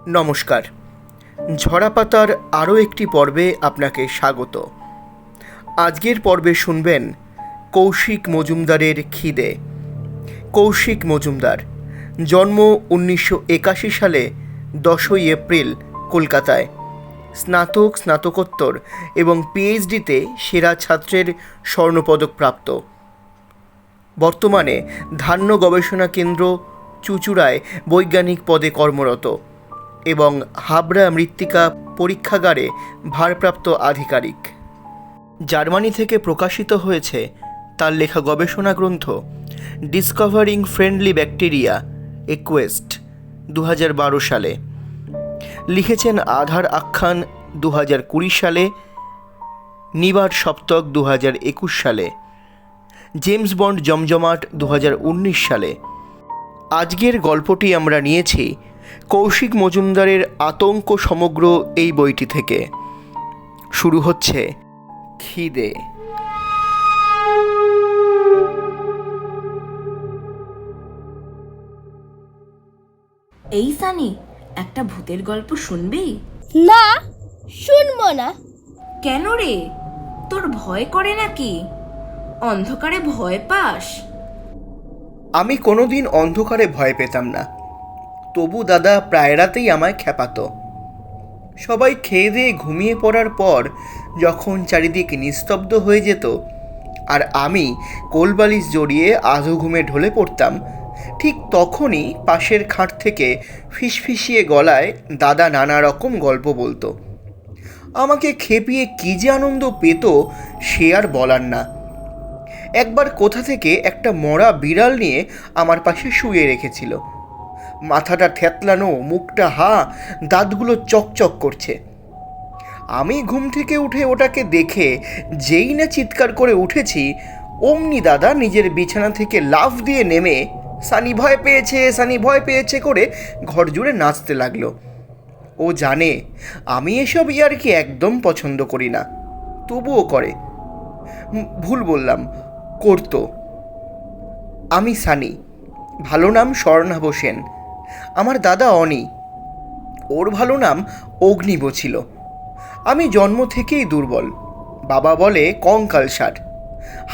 নমস্কার। ঝরাপাতার আরও একটি পর্বে আপনাকে স্বাগত। আজকের পর্বে শুনবেন কৌশিক মজুমদারের খিদে। কৌশিক মজুমদার জন্ম 1981 সালে 10ই এপ্রিল কলকাতায়। স্নাতকোত্তর এবং পিএইচডিতে সেরা ছাত্রের স্বর্ণপদক প্রাপ্ত। বর্তমানে ধান্য গবেষণা কেন্দ্র চুঁচুড়ায় বৈজ্ঞানিক পদে কর্মরত এবং হাবড়া মৃত্তিকা পরীক্ষাগারে ভারপ্রাপ্ত আধিকারিক। জার্মানি থেকে প্রকাশিত হয়েছে তার লেখা গবেষণা গ্রন্থ ডিসকভারিং ফ্রেন্ডলি ব্যাকটেরিয়া একুয়েস্ট 2012 সালে। লিখেছেন আধার আখ্যান 2020 সালে, নিবার সপ্তক 2021 সালে, জেমস বন্ড জমজমাট 2019 সালে। আজকের গল্পটি আমরা নিয়েছি কৌশিক মজুমদারের আতঙ্ক সমগ্র এই বইটি থেকে। শুরু হচ্ছে খিদে। এই সানি, একটা ভূতের গল্প শুনবি? না, শুনবো না। কেন রে, তোর ভয় করে নাকি? অন্ধকারে ভয় পাস? আমি কোনোদিন অন্ধকারে ভয় পেতাম না, তবু দাদা প্রায় রাতেই আমায় খেপাতো। সবাই খেয়ে দিয়ে ঘুমিয়ে পড়ার পর যখন চারিদিক নিস্তব্ধ হয়ে যেত আর আমি কোলবালিশ জড়িয়ে আধো ঘুমে ঢলে পড়তাম, ঠিক তখনই পাশের খাট থেকে ফিসফিসিয়ে গলায় দাদা নানা রকম গল্প বলতো। আমাকে খেপিয়ে কী যে আনন্দ পেত সে আর বলার না। একবার কোথা থেকে একটা মরা বিড়াল নিয়ে আমার পাশে শুয়ে রেখেছিল। মাথাটা থ্যাতলানো, মুখটা হা, দাঁতগুলো চকচক করছে। আমি ঘুম থেকে উঠে ওটাকে দেখে যেই না চিৎকার করে উঠেছি, অমনি দাদা নিজের বিছানা থেকে লাফ দিয়ে নেমে সানি ভয় পেয়েছে, সানি ভয় পেয়েছে করে ঘর জুড়ে নাচতে লাগলো। ও জানে আমি এসব ইয়ার্কি একদম পছন্দ করি না, তবুও করে। ভুল বললাম, করতো। আমি সানি, ভালো নাম স্বর্ণাভ সেন। আমার দাদা অনি, ওর ভালো নাম অগ্নিব ছিল। আমি জন্ম থেকেই দুর্বল, বাবা বলে কঙ্কালসার।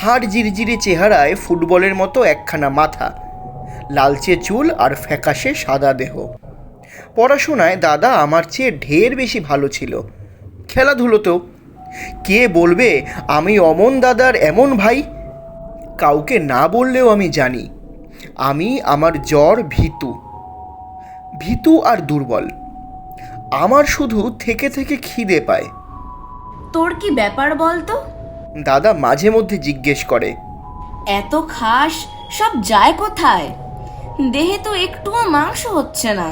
হাড় জিরজিরে চেহারায় ফুটবলের মতো একখানা মাথা, লালচে চুল আর ফ্যাকাশে সাদা দেহ। পড়াশোনায় দাদা আমার চেয়ে ঢের বেশি ভালো ছিল, খেলাধুলোতেও। কে বলবে আমি অমন দাদার এমন ভাই? কাউকে না বললেও আমি জানি আমি আমার জ্বর ভীতু আর দুর্বল। আমার শুধু থেকে থেকে খিদে পায়। তোর কি ব্যাপার বলতো? দাদা মাঝে মধ্যে জিজ্ঞেস করে। এত খাস, সব যায় কোথায়? দেহে তো একটুও মাংস হচ্ছে না।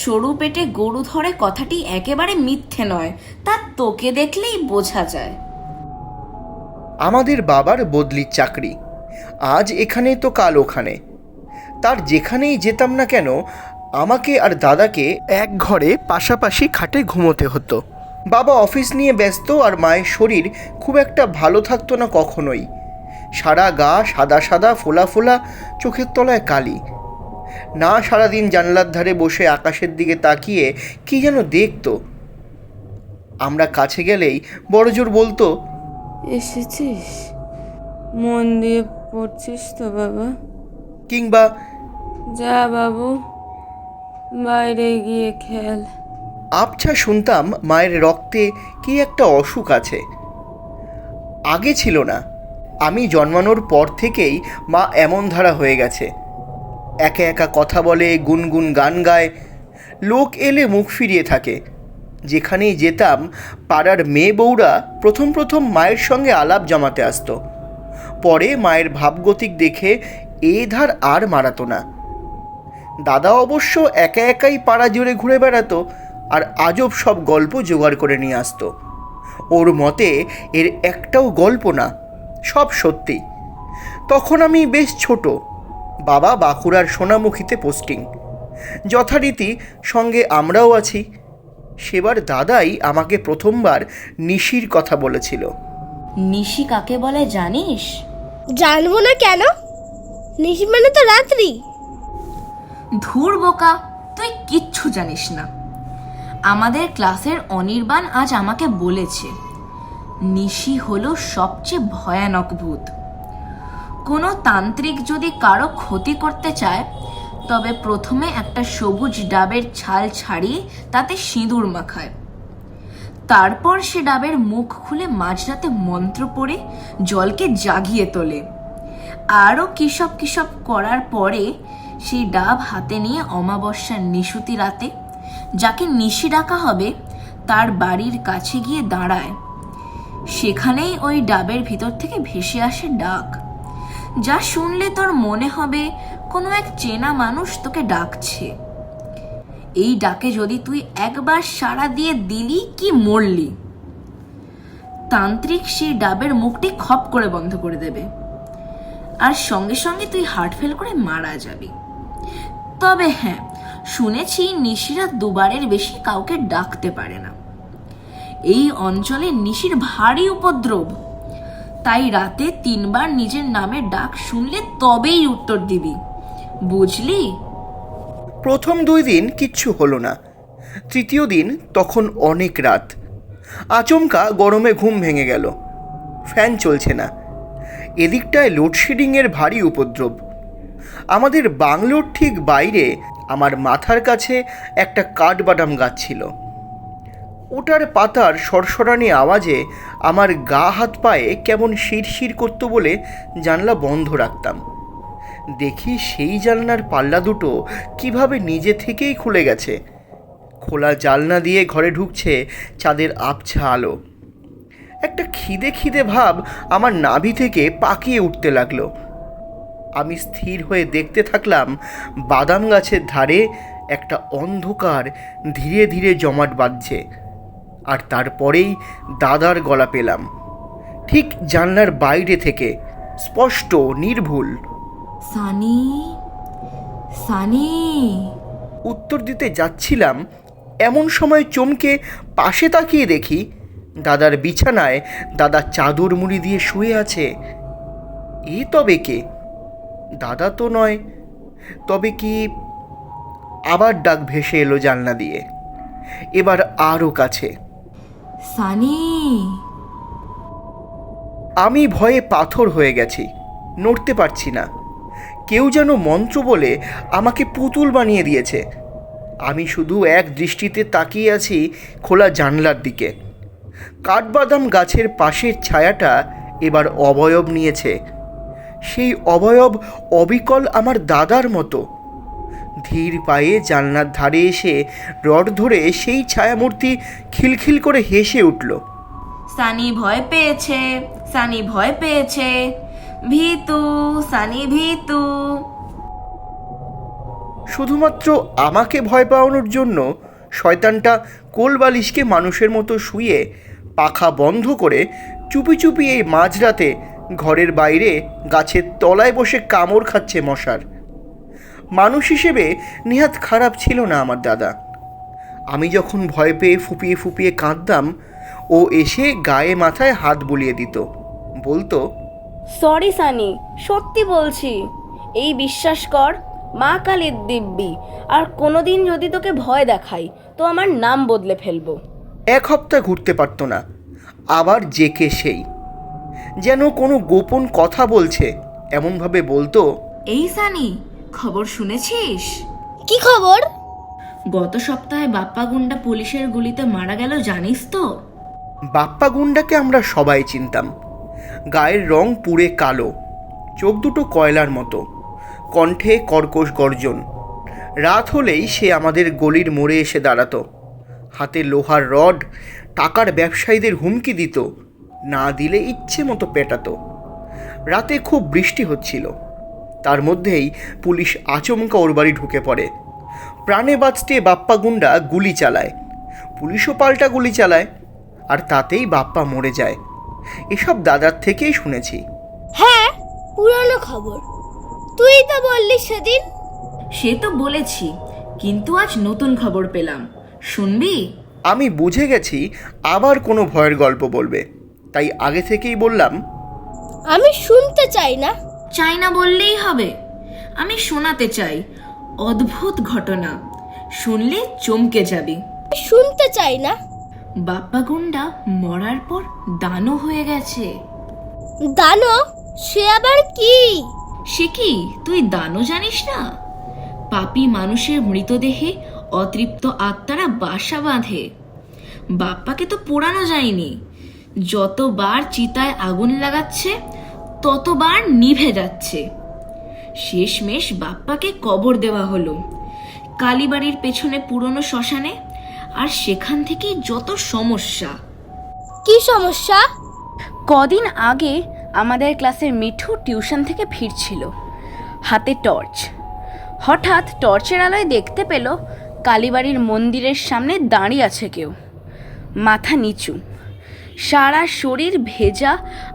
সরু পেটে গরু ধরে কথাটি একেবারে মিথ্যে নয়, তা তোকে দেখলেই বোঝা যায়। আমাদের বাবার বদলির চাকরি, আজ এখানে তো কাল ওখানে। তার যেখানেই যেতাম না কেন আমাকে আর দাদাকে এক ঘরে পাশাপাশি খাটে ঘুমোতে হতো। বাবা অফিস নিয়ে ব্যস্ত আর মায়ের শরীর খুব একটা ভালো থাকতো না কখনোই। সারা গা সাদা সাদা, ফোলা ফোলা, চোখের তলায় কালি। না সারাদিন জানলার ধারে বসে আকাশের দিকে তাকিয়ে কি যেন দেখতো। আমরা কাছে গেলেই বড়জোর বলতো, এসেছিস? মন দিয়ে পড়ছিস তো বাবা? কিংবা যা বাবু, বাইরে গিয়ে খেল। আবছা শুনতাম মায়ের রক্তে কি একটা অসুখ আছে, আগে ছিল না। আমি জন্মানোর পর থেকেই মা এমন ধারা হয়ে গেছে। একা একা কথা বলে, গুনগুন গান গায়, লোক এলে মুখ ফিরিয়ে থাকে। যেখানেই যেতাম পাড়ার মেয়ে বউরা প্রথম মায়ের সঙ্গে আলাপ জমাতে আসতো। পরে মায়ের ভাবগতিক দেখে এ ধার আর মারাতো না। দাদা অবশ্য একা একাই পাড়া জুড়ে ঘুরে বেড়াতো আর আজব সব গল্প জোগাড় করে নিয়ে আসতো। ওর মতে এর একটাও গল্প না, সব সত্যি। তখন আমি বেশ ছোট, বাবা বাঁকুড়ার সোনামুখীতে পোস্টিং, যথারীতি সঙ্গে আমরাও আছি। সেবার দাদাই আমাকে প্রথমবার নিশির কথা বলেছিল। নিশি কাকে বলে জানিস? জানবো না কেন? নিশি মানে তো রাত্রি। ধুর বোকা, তুই কিচ্ছু জানিস না। আমাদের ক্লাসের অনির্বাণ আজ আমাকে বলেছে নিশি হলো সবচেয়ে ভয়ানক ভূত। কোনো তান্ত্রিক যদি কারো ক্ষতি করতে চায় তবে প্রথমে একটা সবুজ ডাবের ছাল ছাড়িয়ে তাতে সিঁদুর মাখায়, তারপর সে ডাবের মুখ খুলে মাঝরাতে মন্ত্র পড়ে জলকে জাগিয়ে তোলে। আরও কিসব করার পরে সেই ডাব হাতে নিয়ে অমাবস্যার নিশুতি রাতে যাকে নিশি ডাকা হবে তার বাড়ির কাছে গিয়ে দাঁড়ায়। সেখানেই ওই ডাবের ভিতর থেকে ভেসে আসে ডাক, যা শুনলে তোর মনে হবে কোনো এক চেনা মানুষ তোকে ডাকছে। এই ডাকে যদি তুই একবার সাড়া দিয়ে দিলি কি মরলি, তান্ত্রিক সেই ডাবের মুখটি খপ করে বন্ধ করে দেবে আর সঙ্গে সঙ্গে তুই হার্ট ফেল করে মারা যাবি। তবে হ্যাঁ, শুনেছি নিশিরা দুবারের বেশি কাউকে ডাকতে পারে না। এই অঞ্চলে নিশির ভারী উপদ্রব, তাই রাতে 3 বার নিজের নামের ডাক শুনলে তবেই উত্তর দিবি, বুঝলি? প্রথম 2 দিন কিচ্ছু হলো না। তৃতীয় দিন তখন অনেক রাত, আচমকা গরমে ঘুম ভেঙে গেল। ফ্যান চলছে না, এদিকটায় লোডশেডিংয়ের ভারী উপদ্রব। আমাদের বাংলোর ঠিক বাইরে আমার মাথার কাছে একটা কাঠবাদাম গাছ ছিল। ওটার পাতার সরসরানি আওয়াজে আমার গা হাত পায়ে কেমন শিরশির করতো বলে জানলা বন্ধ রাখতাম। দেখি সেই জানলার পাল্লা দুটো কিভাবে নিজে থেকেই খুলে গেছে। খোলা জানলা দিয়ে ঘরে ঢুকছে চাঁদের আবছা আলো। একটা খিদে ভাব আমার নাভি থেকে পাকিয়ে উঠতে লাগলো। আমি স্থির হয়ে দেখতে থাকলাম বাদাম গাছের ধারে একটা অন্ধকার ধীরে ধীরে জমাট বাঁধছে। আর তারপরেই দাদার গলা পেলাম, ঠিক জানলার বাইরে থেকে, স্পষ্ট নির্ভুল। সানি, সানি। উত্তর দিতে যাচ্ছিলাম, এমন সময় চমকে পাশে তাকিয়ে দেখি দাদার বিছানায় দাদা চাদর মুড়ি দিয়ে শুয়ে আছে। এ তবে কে? দাদা তো নয়। তবে কি? আবার ডাক ভেসে এলো জানলা দিয়ে, এবার আরও কাছে। সানি। আমি ভয়ে পাথর হয়ে গেছি, নড়তে পারছি না। কেউ যেন মন্ত্র বলে আমাকে পুতুল বানিয়ে দিয়েছে। আমি শুধু এক দৃষ্টিতে তাকিয়ে আছি খোলা জানলার দিকে। কাঠবাদাম গাছের পাশের ছায়াটা এবার অবয়ব নিয়েছে। সেই অবয়ব অবিকল আমার দাদার মতো। ধীর পায়ে জানলার ধারে এসে রড ধরে সেই ছায়ামূর্তি খিলখিল করে হেসে উঠল। সানি ভয় পেয়েছে, সানি ভয় পেয়েছে, ভীতু, সানি ভীতু। শুধুমাত্র আমাকে ভয় পাওয়ানোর জন্য শয়তানটা কোলবালিশকে মানুষের মতো শুয়ে পাখা বন্ধ করে চুপি চুপি এই মাঝরাতে ঘরের বাইরে গাছের তলায় বসে কামড় খাচ্ছে মশার। মানুষ হিসেবে নেহাত খারাপ ছিল না আমার দাদা। আমি যখন ভয় পেয়ে ফুপিয়ে ফুপিয়ে কাঁদতাম, ও এসে গায়ে মাথায় হাত বুলিয়ে দিত, বলতো, সরি সানি, সত্যি বলছি, এই বিশ্বাস কর, মা কালীর দিব্যি, আর কোনোদিন যদি তোকে ভয় দেখাই তো আমার নাম বদলে ফেলবো। 1 সপ্তাহ ঘুরতে পারতো না, আবার জেকে সেই যেন কোনো গোপন কথা বলছে এমনভাবে বলতো, এই সানি, খবর শুনেছিস? কি খবর? গত সপ্তাহে বাপ্পা গুন্ডা পুলিশের গুলিতে মারা গেল, জানিস তো? বাপ্পা গুন্ডাকে আমরা সবাই চিনতাম। গায়ের রং পুড়ে কালো, চোখ দুটো কয়লার মতো, কণ্ঠে কর্কশ গর্জন। রাত হলেই সে আমাদের গলির মোড়ে এসে দাঁড়াতো, হাতে লোহার রড। টাকার ব্যবসায়ীদের হুমকি দিত, না দিলে ইচ্ছে মতো পেটাতো। রাতে খুব বৃষ্টি হচ্ছিল, তার মধ্যেই পুলিশ আচমকা ওর বাড়ি ঢুকে পড়ে। প্রাণে বাঁচতে বাপ্পা গুন্ডা গুলি চালায়, পুলিশও পাল্টা গুলি চালায়, আর তাতেই বাপ্পা মরে যায়। এসব দাদার থেকেই শুনেছি। হ্যাঁ, পুরানো খবর। তুই তো বললি সেদিন। সে তো বলেছি, কিন্তু আজ নতুন খবর পেলাম, শুনবি? আমি বুঝে গেছি আবার কোনো ভয়ের গল্প বলবে, তাই আগে থেকেই বললাম, আমি শুনতে চাই না। চাই না বললেই হবে, আমি শোনাতে চাই। অদ্ভুত ঘটনা, শুনলে চমকে যাবি। শুনতে চাই না। বাপ্পা গুন্ডা মরার পর দানও হয়ে গেছে। দানো, সে আবার কি? সে কি, তুই দানও জানিস না? পাপী মানুষের মৃতদেহে অতৃপ্ত আত্মারা বাসা বাঁধে। বাপ্পাকে তো পোড়ানো যায়নি, যতবার চিতায় আগুন লাগাচ্ছে ততবার নিভে যাচ্ছে। শেষমেশ বাপ্পাকে কবর দেওয়া হলো কালীবাড়ির পেছনে পুরনো শ্মশানে। আর সেখান থেকেই যত সমস্যা। কি সমস্যা? কদিন আগে আমাদের ক্লাসের মিঠু টিউশন থেকে ফিরছিল, হাতে টর্চ। হঠাৎ টর্চের আলোয় দেখতে পেল কালীবাড়ির মন্দিরের সামনে দাঁড়িয়ে আছে কেউ, মাথা নিচু, সারা শরীর ভেজা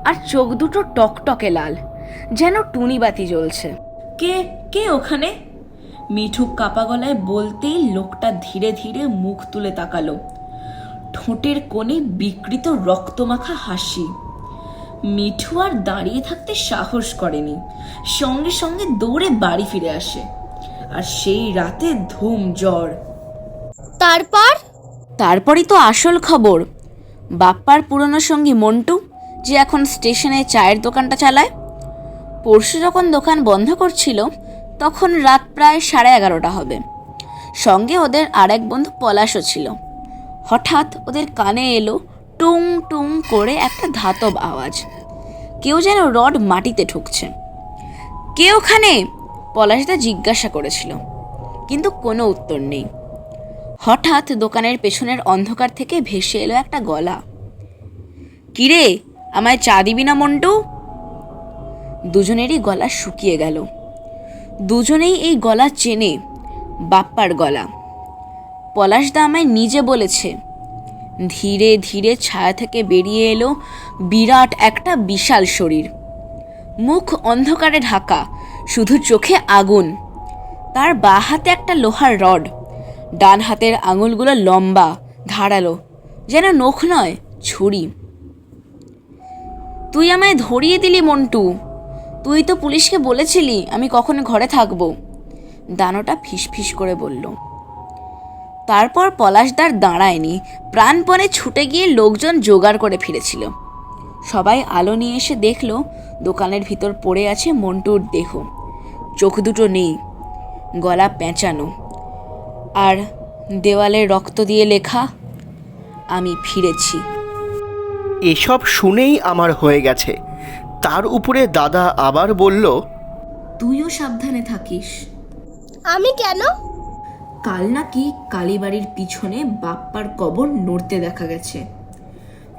আর চোখ দুটো টকটকে লাল, যেন টুনিবাতি জ্বলছে। কে কে ওখানে? মিঠু কাপা গলায় বলতেই লোকটা ধীরে ধীরে মুখ তুলে তাকালো। ঠোঁটের কোণে বিকৃত রক্তমাখা হাসি। মিঠু আর দাঁড়িয়ে থাকতে সাহস করেনি, সঙ্গে সঙ্গে দৌড়ে বাড়ি ফিরে আসে। আর সেই রাতে ধুম জ্বর। তারপরই তো আসল খবর। বাপ্পার পুরনো সঙ্গী মন্টু, যে এখন স্টেশনে চায়ের দোকানটা চালায়, পরশু যখন দোকান বন্ধ করছিল তখন রাত প্রায় 11:30 হবে। সঙ্গে ওদের আরেক বন্ধু পলাশও ছিল। হঠাৎ ওদের কানে এলো টুং টুং করে একটা ধাতব আওয়াজ, কেউ যেন রড মাটিতে ঠুকছে। কে ওখানে? পলাশদা জিজ্ঞাসা করেছিল, কিন্তু কোনো উত্তর নেই। হঠাৎ দোকানের পেছনের অন্ধকার থেকে ভেসে এলো একটা গলা। কিরে, আমায় চা দিবি না মন্টু? দুজনেরই গলা শুকিয়ে গেল। দুজনেই এই গলা চেনে, বাপ্পার গলা। পলাশদা আমায় নিজে বলেছে। ধীরে ধীরে ছায়া থেকে বেরিয়ে এলো বিরাট একটা বিশাল শরীর, মুখ অন্ধকারে ঢাকা, শুধু চোখে আগুন। তার বাঁ হাতে একটা লোহার রড, ডান হাতের আঙুলগুলো লম্বা ধারালো, যেন নখ নয়, ছুরি। তুই আমায় ধরিয়ে দিলি মন্টু, তুই তো পুলিশকে বলেছিলি আমি কখন ঘরে থাকবো, দানোটা ফিসফিস করে বলল। তারপর পলাশদার দাঁড়ায়নি, প্রাণপণে ছুটে গিয়ে লোকজন জোগাড় করে ফিরেছিল। সবাই আলো নিয়ে এসে দেখল দোকানের ভিতর পড়ে আছে মন্টুর দেহ, চোখ দুটো নেই, গলা পেঁচানো, আর দেওয়ালে রক্ত দিয়ে লেখা, আমি ফিরেছি। এসব শুনেই আমার হয়ে গেছে। তার উপরে দাদা আবার বলল, তুইও সাবধানে থাকিস। আমি কেন? কাল নাকি কালীবাড়ির পিছনে বাপ্পার কবর নড়তে দেখা গেছে।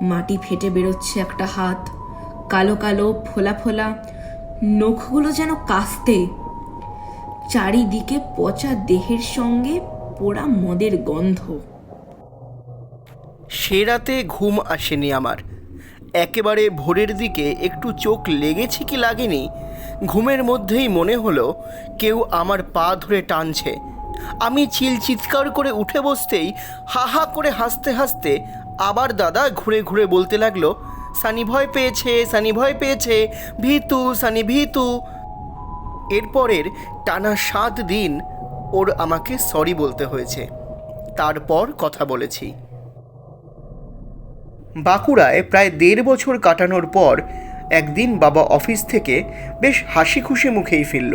মাটি ফেটে বেরোচ্ছে একটা হাত, কালো কালো ফোলা ফোলা, নখগুলো যেন কাস্তে। চারিদিকে পচা দেহের সঙ্গে পোড়া মদের গন্ধ। সে রাতে ঘুম আসেনি আমার। একেবারে ভোরের দিকে একটু চোখ লেগেছে কি লাগেনি, ঘুমের মধ্যেই মনে হলো কেউ আমার পা ধরে টানছে। আমি চিৎকার করে উঠে বসতেই হা হা করে হাসতে হাসতে আবার দাদা ঘুরে ঘুরে বলতে লাগলো, সানি ভয় পেয়েছে, সানি ভয় পেয়েছে, ভীতু, সানি ভীতু। এরপরের টানা 7 দিন ওর আমাকে সরি বলতে হয়েছে। তারপর কথা বলেছি। বাঁকুড়ায় প্রায় 1.5 বছর কাটানোর পর একদিন বাবা অফিস থেকে বেশ হাসি খুশি মুখেই ফিরল।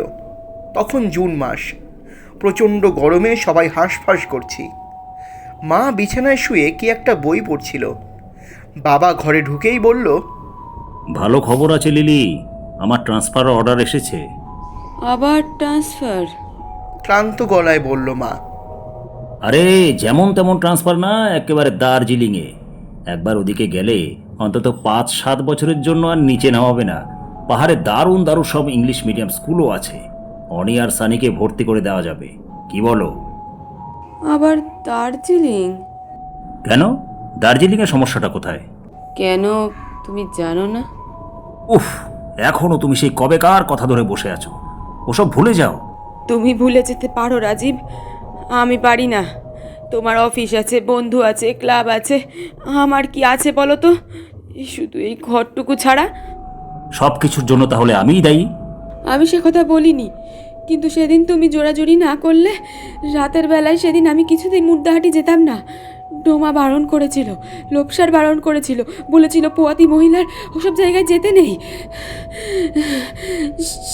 তখন জুন মাস, প্রচণ্ড গরমে সবাই হাঁসফাঁস করছি। মা বিছানায় শুয়ে কি একটা বই পড়ছিল। বাবা ঘরে ঢুকেই বলল, ভালো খবর আছে লিলি, আমার ট্রান্সফার অর্ডার এসেছে। আবার ট্রান্সফার? ক্লান্ত গলায় বলল মা। আরে যেমন তেমন ট্রান্সফার না, একেবারে দার্জিলিংয়ে। একবার ওদিকে গেলে অন্তত 5-7 বছরের জন্য আর নিচে নামাবে না। পাহাড়ে দারুণ দারুণ সব ইংলিশ মিডিয়াম স্কুলও আছে। অনি আর সানিকে ভর্তি করে দেওয়া যাবে, কি বলো? আবার দার্জিলিং? কেন, দার্জিলিংয়ের সমস্যাটা কোথায়? কেন, তুমি জানো না? উফ, এখনো তুমি সেই কবেকার কথা ধরে বসে আছো। ওসব ভুলে যাও। তুমি ভুলে যেতে পারো রাজীব, আমি পারি না। তোমার অফিস আছে, বন্ধু আছে, ক্লাব আছে, আমার কি আছে বলো তো? শুধু এই ঘরটুকু ছাড়া। সব কিছুর জন্য তাহলে আমিই দায়ী? আমি সে কথা বলিনি, কিন্তু সেদিন তুমি জোরাজুরি না করলে রাতের বেলায় সেদিন আমি কিছুতেই মুর্দাহাটি যেতাম না। ডোমা বারণ করেছিল, লোপসার বারণ করেছিল, বলেছিল পোয়াতি মহিলার ওসব জায়গায় যেতে নেই।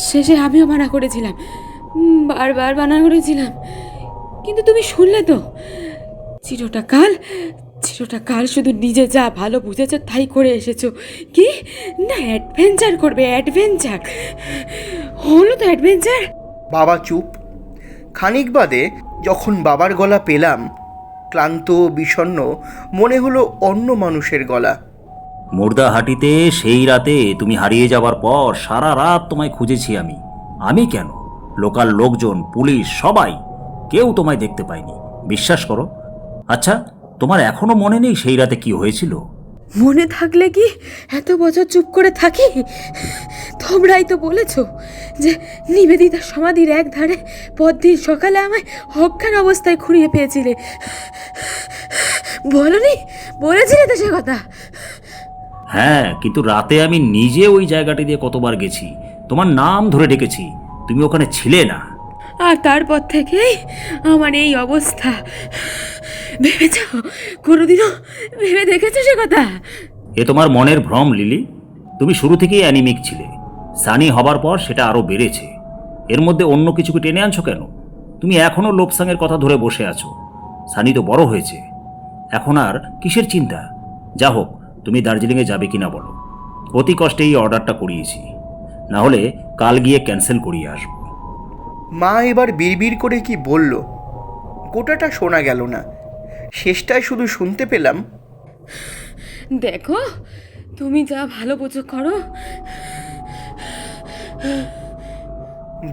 শেষে আমিও মানা করেছিলাম, বারবার মানা করেছিলাম, কিন্তু তুমি শুনলে তো। চিরটা কাল শুধু নিজে যা ভালো বুঝেছ তাই করে এসেছো। কি না অ্যাডভেঞ্চার করবে, অ্যাডভেঞ্চার হলো তো অ্যাডভেঞ্চার। বাবা চুপ। খানিক বাদে যখন বাবার গলা পেলাম, ক্লান্ত বিষণ্ণ, মনে হলো অন্য মানুষের গলা। মুর্দাহাটিতে সেই রাতে তুমি হারিয়ে যাবার পর সারা রাত তোমায় খুঁজেছি আমি কেন, লোকাল লোকজন, পুলিশ, সবাই, কেউ তোমায় দেখতে পায়নি, বিশ্বাস করো। আচ্ছা, তোমার এখনো মনে নেই সেই রাতে কি হয়েছিল? মনে থাকলে কি এত বছর চুপ করে থাকি? তোমরাই তো বলেছো যে নিবেদিতার সমাধির এক ধারে পরদিন সকালে আমায় অজ্ঞান অবস্থায় খুঁড়িয়ে পেয়েছিলে। বলনি? বলেছিলে তো সে কথা? হ্যাঁ, কিন্তু রাতে আমি নিজে ওই জায়গাটি দিয়ে কতবার গেছি, তোমার নাম ধরে ডেকেছি, তুমি ওখানে ছিলে না। আর তারপর থেকেই আমার এই অবস্থা। ভেবেছ, কোনোদিনও ভেবে দেখেছো সে কথা? এ তোমার মনের ভ্রম লিলি। তুমি শুরু থেকেই অ্যানিমিক ছিলে, সানি হবার পর সেটা আরও বেড়েছে। এর মধ্যে অন্য কিছুকে টেনে আনছো কেন? তুমি এখনও লোপসাংয়ের কথা ধরে বসে আছো। সানি তো বড় হয়েছে, এখন আর কিসের চিন্তা? যা হোক, তুমি দার্জিলিংয়ে যাবে কিনা বলো। অতি কষ্টে এই অর্ডারটা করিয়েছি, না হলে কাল গিয়ে ক্যান্সেল করিয়ে আসবো। মা এবার বিড়বিড় করে কি বলল গোটাটা শোনা গেল না, শেষটায় শুধু শুনতে পেলাম, দেখো তুমি যা ভালো বোঝো করো।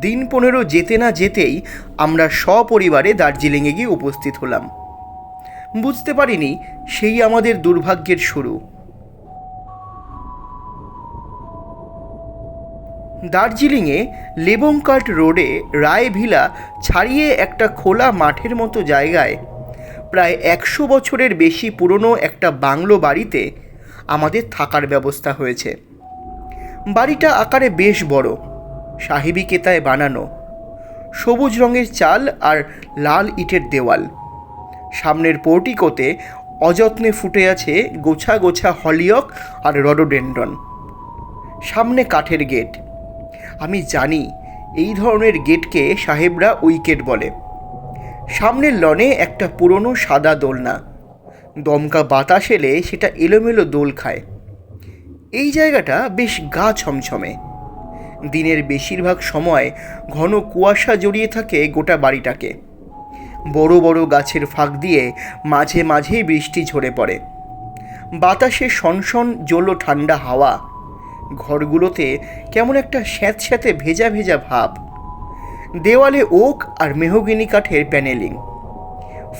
দিন 15 যেতে না যেতেই আমরা সপরিবারে দার্জিলিংয়ে গিয়ে উপস্থিত হলাম। বুঝতে পারিনি সেই আমাদের দুর্ভাগ্যের শুরু। দার্জিলিংয়ে লেবংকার্ট রোডে রায় ভিলা ছাড়িয়ে একটা খোলা মাঠের মতো জায়গায় প্রায় 100 বছরের বেশি পুরনো একটা বাংলো বাড়িতে আমাদের থাকার ব্যবস্থা হয়েছে। বাড়িটা আকারে বেশ বড়, সাহেবি কেতায় বানানো, সবুজ রঙের চাল আর লাল ইটের দেওয়াল। সামনের পোর্টিকোতে অযত্নে ফুটে আছে গোছা গোছা হলিয়ক আর রডোডেন্ড্রন। সামনে কাঠের গেট। আমি জানি এই ধরনের গেটকে সাহেবরা উইকেট বলে। সামনের লনে একটা পুরনো সাদা দোলনা, দমকা বাতাস এলে সেটা এলোমেলো দোল খায়। এই জায়গাটা বেশ গা ছমছমে। দিনের বেশিরভাগ সময় ঘন কুয়াশা জড়িয়ে থাকে গোটা বাড়িটাকে। বড় বড় গাছের ফাঁক দিয়ে মাঝে মাঝেই বৃষ্টি ঝরে পড়ে। বাতাসে সনসন জলো ঠান্ডা হাওয়া। ঘরগুলোতে কেমন একটা স্যাঁতস্যাঁতে ভেজা ভেজা ভাব। দেওয়ালে ওক আর মেহগিনি কাঠের প্যানেলিং,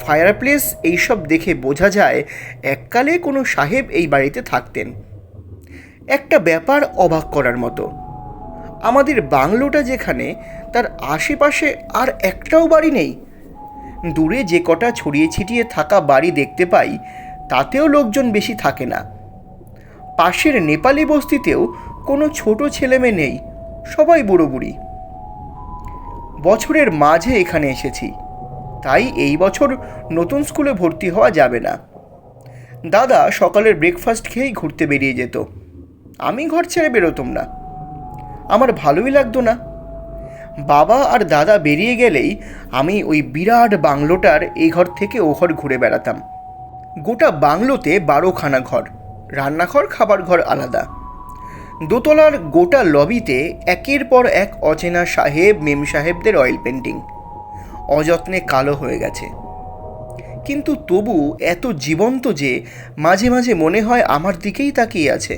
ফায়ারপ্লেস, এইসব দেখে বোঝা যায় এককালে কোনো সাহেব এই বাড়িতে থাকতেন। একটা ব্যাপার অবাক করার মতো, আমাদের বাংলোটা যেখানে, তার আশেপাশে আর একটাও বাড়ি নেই। দূরে যে কটা ছড়িয়ে ছিটিয়ে থাকা বাড়ি দেখতে পাই তাতেও লোকজন বেশি থাকে না। পাশের নেপালি বস্তিতেও কোনো ছোট ছেলেমেয়ে নেই, সবাই বুড়ো বুড়ি। বছরের মাঝে এখানে এসেছি, তাই এই বছর নতুন স্কুলে ভর্তি হওয়া যাবে না। দাদা সকালের ব্রেকফাস্ট খেয়েই ঘুরতে বেরিয়ে যেত, আমি ঘর ছেড়ে বেরোতাম না। আমার ভালোই লাগতো না। বাবা আর দাদা বেরিয়ে গেলেই আমি ওই বিরাট বাংলোটার এই ঘর থেকে ও ঘর ঘুরে বেড়াতাম। গোটা বাংলোতে 12খানা ঘর, রান্নাঘর, খাবার ঘর আলাদা। দোতলার গোটা লবিতে একের পর এক অচেনা সাহেব মেম সাহেবদের অয়েল পেন্টিং, অযত্নে কালো হয়ে গেছে, কিন্তু তবু এত জীবন্ত যে মাঝে মাঝে মনে হয় আমার দিকেই তাকিয়ে আছে।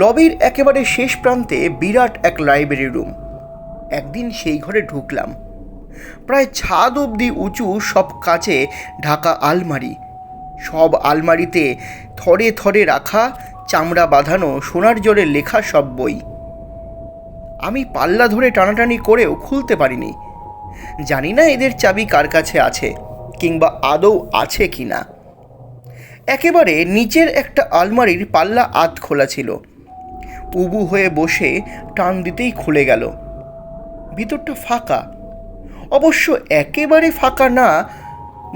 লবির একেবারে শেষ প্রান্তে বিরাট এক লাইব্রেরি রুম। একদিন সেই ঘরে ঢুকলাম। প্রায় ছাদ অবধি উঁচু সব কাচে ঢাকা আলমারি, সব আলমারিতে থরে থরে রাখা চামড়া বাঁধানো সোনার জলে লেখা সব বই। আমি পাল্লা ধরে টানাটানি করেও খুলতে পারিনি। জানি না এদের চাবি কার কাছে আছে, কিংবা আদৌ আছে কি না। একেবারে নিচের একটা আলমারির পাল্লা আধ খোলা ছিল, উবু হয়ে বসে টান দিতেই খুলে গেল। ভিতরটা ফাঁকা, অবশ্য একেবারে ফাঁকা না,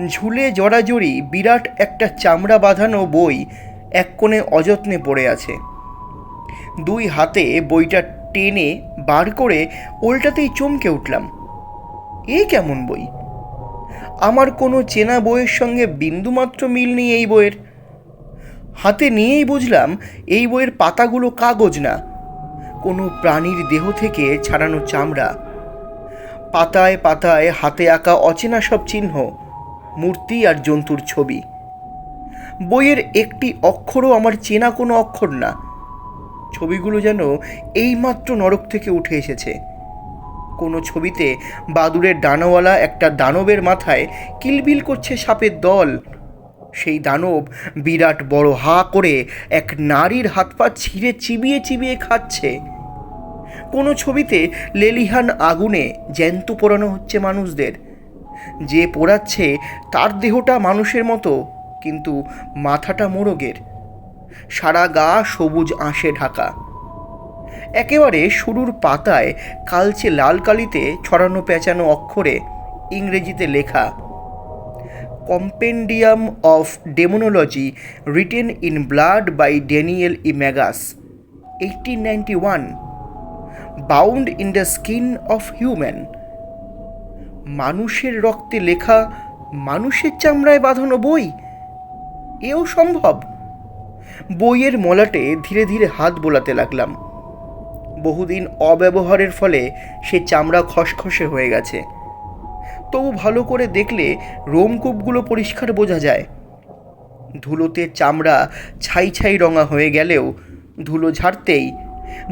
ঝুলে জড়াজড়ি বিরাট একটা চামড়া বাঁধানো বই এক কোণে অযত্নে পড়ে আছে। দুই হাতে বইটা টেনে বার করে ওল্টাতেই চমকে উঠলাম। এ কেমন বই? আমার কোনো চেনা বইয়ের সঙ্গে বিন্দুমাত্র মিল নেই এই বইয়ের। হাতে নিয়েই বুঝলাম এই বইয়ের পাতাগুলো কাগজ না, কোনো প্রাণীর দেহ থেকে ছাড়ানো চামড়া। পাতায় পাতায় হাতে আঁকা অচেনা সব চিহ্ন, মূর্তি আর জন্তুর ছবি। বইয়ের একটি অক্ষরও আমার চেনা কোনো অক্ষর না। ছবিগুলো যেন এইমাত্র নরক থেকে উঠে এসেছে। কোনো ছবিতে বাদুড়ের ডানাওয়ালা একটা দানবের মাথায় কিলবিল করছে সাপের দল। সেই দানব বিরাট বড় হা করে এক নারীর হাত পা ছিঁড়ে চিবিয়ে চিবিয়ে খাচ্ছে। কোনো ছবিতে লেলিহান আগুনে জ্যান্ত পোড়ানো হচ্ছে মানুষদের। যে পোড়াচ্ছে তার দেহটা মানুষের মতো, কিন্তু মাথাটা মোরগের। সারা গা সবুজ আঁশে ঢাকা। একেবারে শুরুর পাতায় কালচে লাল কালিতে ছড়ানো পেঁচানো অক্ষরে ইংরেজিতে লেখা, compendium of demonology written in blood by Daniel E Magus, 1891, bound in the skin of human. মানুষের রক্তে লেখা, মানুষের চামড়ায় বাঁধানো বই, এও সম্ভব? বইয়ের মলাটে ধীরে ধীরে হাত বোলাতে লাগলাম। বহুদিন অব্যবহারের ফলে সে চামড়া খসখসে হয়ে গেছে। তবু ভালো করে দেখলে রোমকূপগুলো পরিষ্কার বোঝা যায়। ধুলোতে চামড়া ছাই ছাই রঙা হয়ে গেলেও ধুলো ঝাড়তেই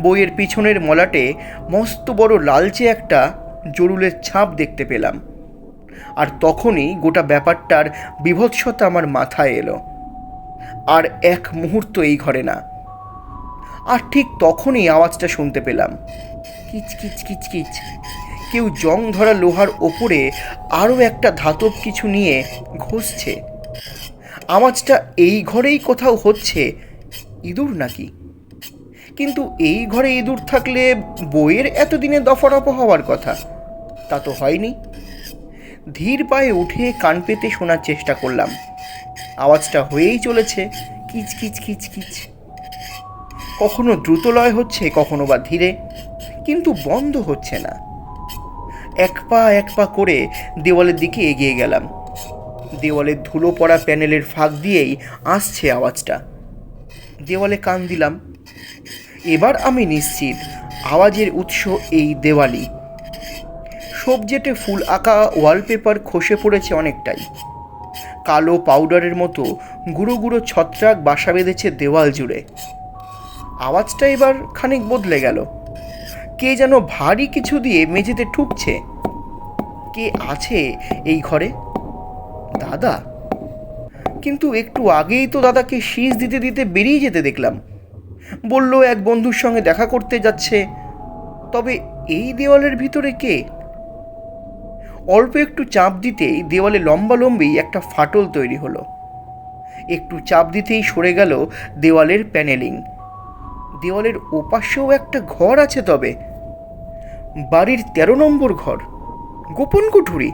বইয়ের পিছনের মলাটে মস্ত বড় লালচে একটা জরুলের ছাপ দেখতে পেলাম। আর তখনই গোটা ব্যাপারটার বীভৎসতা আমার মাথায় এলো। আর এক মুহূর্ত এই ঘরে না। আর ঠিক তখনই আওয়াজটা শুনতে পেলাম, কিচ কিচ কিচ কিচ। কেউ জং ধরা লোহার ওপরে আরও একটা ধাতব কিছু নিয়ে ঘষছে। আওয়াজটা এই ঘরেই কোথাও হচ্ছে। ইঁদুর নাকি? কিন্তু এই ঘরে ইঁদুর থাকলে বইয়ের এতদিনে দফারফা হওয়ার কথা, তা তো হয়নি। ধীর পায়ে উঠে কান পেতে শোনার চেষ্টা করলাম। আওয়াজটা হয়েই চলেছে, কিচ কিচ কিচ কিচ। কখনো দ্রুত লয় হচ্ছে, কখনো বা ধীরে, কিন্তু বন্ধ হচ্ছে না। এক পা করে দেওয়ালের দিকে এগিয়ে গেলাম। দেওয়ালের ধুলো পড়া প্যানেলের ফাঁক দিয়েই আসছে আওয়াজটা। দেওয়ালে কান দিলাম। এবার আমি নিশ্চিত আওয়াজের উৎস এই দেওয়ালই। সবজেটে ফুল আঁকা ওয়ালপেপার খসে পড়েছে অনেকটাই। কালো পাউডারের মতো গুঁড়ো গুঁড়ো ছত্রাক বাসা বেঁধেছে দেওয়াল জুড়ে। আওয়াজটা এবার খানিক বদলে গেল। কে যেন ভারী কিছু দিয়ে মেঝেতে ঠুকছে। কে আছে এই ঘরে? দাদা? কিন্তু একটু আগেই তো দাদাকে শীষ দিতে দিতে বেরিয়ে যেতে দেখলাম। বলল এক বন্ধুর সঙ্গে দেখা করতে যাচ্ছে। তবে এই দেওয়ালের ভিতরে কে? অল্প একটু চাপ দিতেই দেওয়ালে লম্বালম্বি একটা ফাটল তৈরি হলো। একটু চাপ দিতেই সরে গেল দেওয়ালের প্যানেলিং। দেওয়ালের ওপাশেও একটা ঘর আছে। তবে বাড়ির 13 নম্বর ঘর, গোপন কুঠুরি।